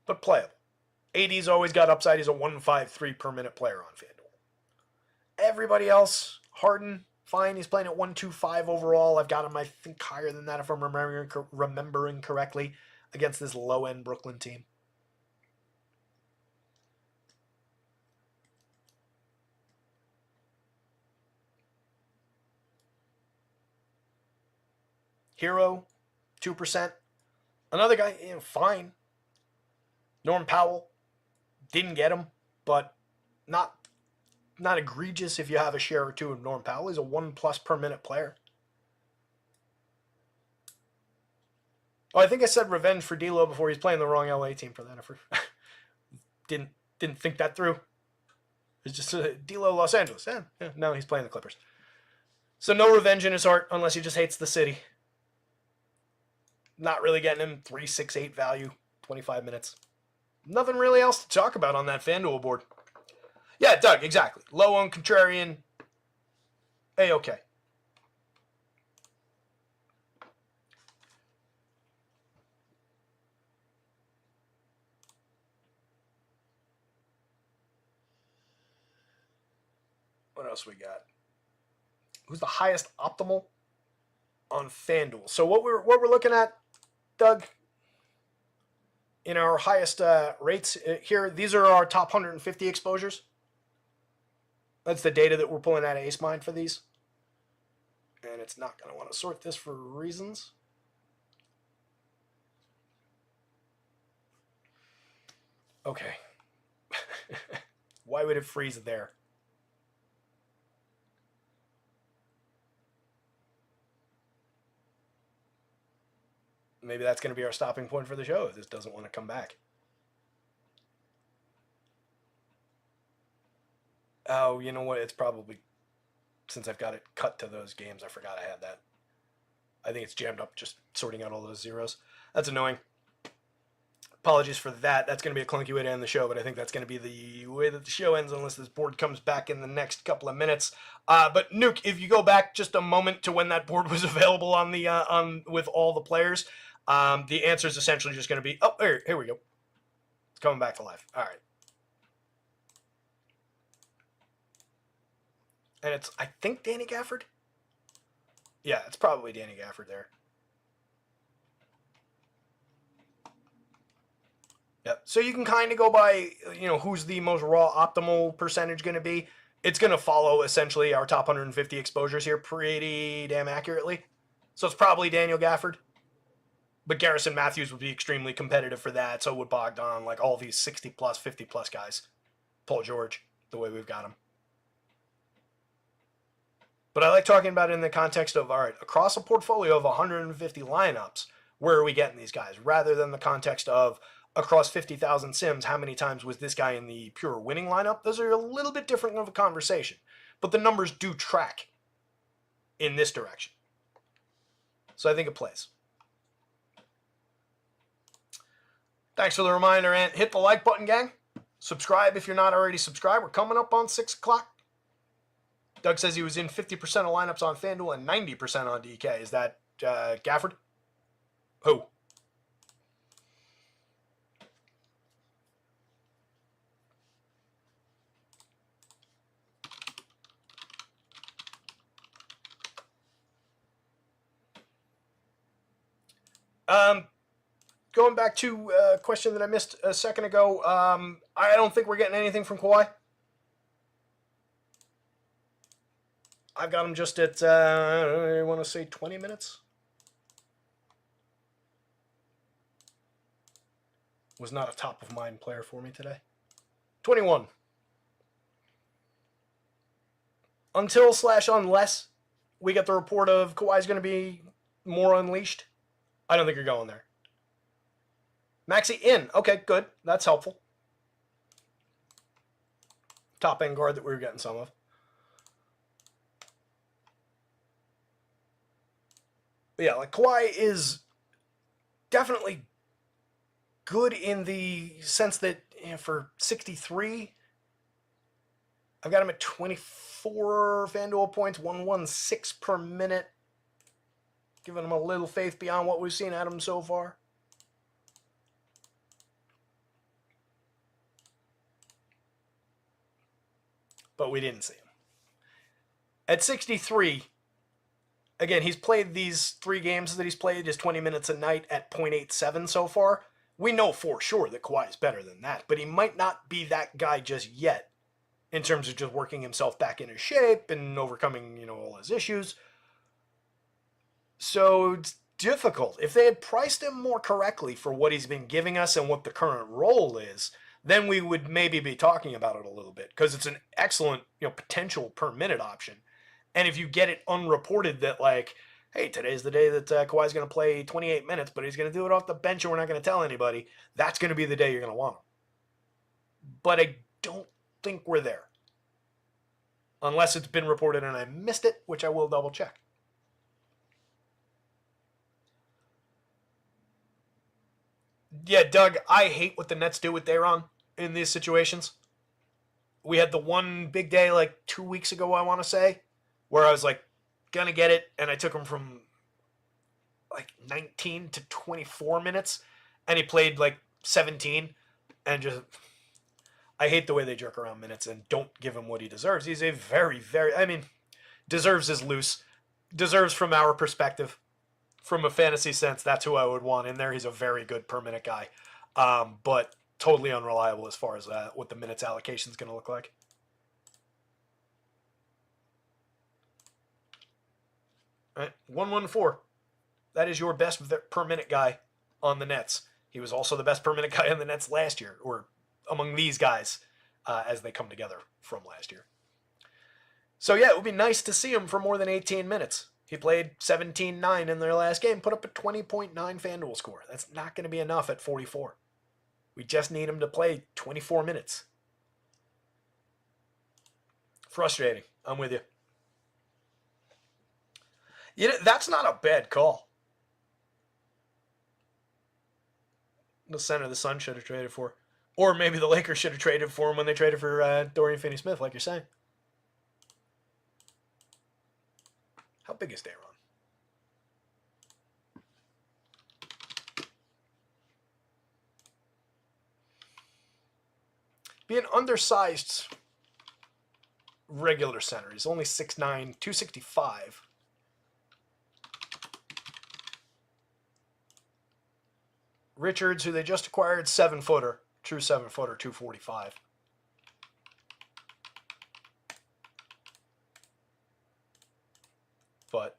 But playable. AD's always got upside. He's a 1.53 per minute player on FanDuel. Everybody else, Harden, fine. He's playing at 1.25 overall. I've got him, I think, higher than that if I'm remembering correctly, against this low-end Brooklyn team. Hero, 2%. Another guy, fine. Norm Powell, didn't get him, but not egregious if you have a share or 2 of Norm Powell. He's a 1+ per minute player. Oh, I think I said revenge for D'Lo before. He's playing the wrong LA team for that. Didn't think that through. It's just D'Lo Los Angeles. Yeah, no, he's playing the Clippers. So no revenge in his heart unless he just hates the city. Not really getting him 3.68 value, 25 minutes. Nothing really else to talk about on that FanDuel board. Yeah, Doug, exactly. Low on contrarian. A-okay. What else we got? Who's the highest optimal on FanDuel? So what we're looking at, Doug, in our highest rates here, these are our top 150 exposures. That's the data that we're pulling out of AceMind for these. And it's not going to want to sort this for reasons. Okay. Why would it freeze there? Maybe that's going to be our stopping point for the show if this doesn't want to come back. Oh, you know what? It's probably, since I've got it cut to those games, I forgot I had that. I think it's jammed up just sorting out all those zeros. That's annoying. Apologies for that. That's going to be a clunky way to end the show, but I think that's going to be the way that the show ends unless this board comes back in the next couple of minutes. But Nuke, if you go back just a moment to when that board was available on the with all the players, the answer is essentially just going to be, oh, here we go. It's coming back to life. All right. And it's, I think, Danny Gafford. Yeah, it's probably Danny Gafford there. Yep. So you can kind of go by, who's the most raw optimal percentage going to be. It's going to follow essentially our top 150 exposures here pretty damn accurately. So it's probably Daniel Gafford. But Garrison Matthews would be extremely competitive for that. So would Bogdan, like all these 60 plus, 50 plus guys. Paul George, the way we've got him. But I like talking about it in the context of, all right, across a portfolio of 150 lineups, where are we getting these guys? Rather than the context of across 50,000 sims, how many times was this guy in the pure winning lineup? Those are a little bit different of a conversation. But the numbers do track in this direction. So I think it plays. Thanks for the reminder, and hit the like button, gang. Subscribe if you're not already subscribed. We're coming up on 6 o'clock. Doug says he was in 50% of lineups on FanDuel and 90% on DK. Is that Gafford? Who? Going back to a question that I missed a second ago, I don't think we're getting anything from Kawhi. I've got him just at, I want to say 20 minutes. Was not a top-of-mind player for me today. 21. unless we get the report of Kawhi's going to be more unleashed, I don't think you're going there. Maxey in. Okay, good. That's helpful. Top end guard that we were getting some of. But yeah, like Kawhi is definitely good in the sense that for 63, I've got him at 24 FanDuel points, 116 per minute. Giving him a little faith beyond what we've seen at him so far. But we didn't see him. At 63, again, he's played these 3 games that he's played, his 20 minutes a night at 0.87 so far. We know for sure that Kawhi is better than that, but he might not be that guy just yet in terms of just working himself back into shape and overcoming, all his issues. So it's difficult. If they had priced him more correctly for what he's been giving us and what the current role is, then we would maybe be talking about it a little bit, because it's an excellent, potential per minute option. And if you get it unreported that, like, hey, today's the day that Kawhi's going to play 28 minutes, but he's going to do it off the bench and we're not going to tell anybody, that's going to be the day you're going to want him. But I don't think we're there. Unless it's been reported and I missed it, which I will double check. Yeah, Doug, I hate what the Nets do with Daron in these situations. We had the one big day like 2 weeks ago, I want to say, where I was like, gonna get it, and I took him from like 19 to 24 minutes, and he played like 17, and just, I hate the way they jerk around minutes and don't give him what he deserves. He's a very, deserves is loose. Deserves from our perspective. From a fantasy sense, that's who I would want in there. He's a very good per minute guy, but totally unreliable as far as what the minutes allocation is going to look like. All right, 114. That is your best per minute guy on the Nets. He was also the best per minute guy on the Nets last year, or among these guys as they come together from last year. So yeah, it would be nice to see him for more than 18 minutes. He played 17-9 in their last game, put up a 20.9 FanDuel score. That's not going to be enough at 44. We just need him to play 24 minutes. Frustrating. I'm with you. That's not a bad call. The center the Sun should have traded for. Or maybe the Lakers should have traded for him when they traded for Dorian Finney-Smith, like you're saying. How big is Daron? Be an undersized regular center. He's only 6'9", 265. Richards, who they just acquired, 7-footer. True 7-footer, 245. But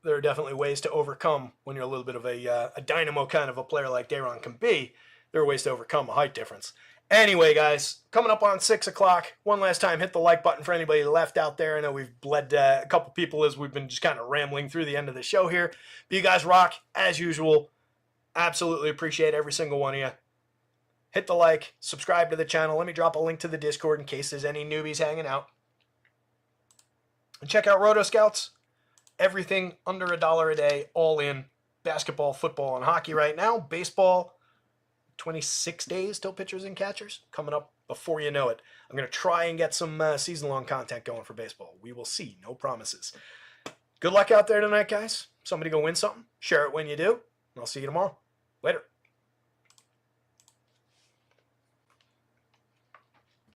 there are definitely ways to overcome when you're a little bit of a dynamo kind of a player like Daron can be. There are ways to overcome a height difference. Anyway, guys, coming up on 6 o'clock. One last time, hit the like button for anybody left out there. I know we've bled a couple people as we've been just kind of rambling through the end of the show here. But you guys rock, as usual. Absolutely appreciate every single one of you. Hit the like, subscribe to the channel. Let me drop a link to the Discord in case there's any newbies hanging out. And check out Roto Scouts. Everything under $1 a day, all in. Basketball, football, and hockey right now. Baseball, 26 days till pitchers and catchers. Coming up before you know it. I'm going to try and get some season-long content going for baseball. We will see. No promises. Good luck out there tonight, guys. Somebody go win something. Share it when you do. And I'll see you tomorrow. Later.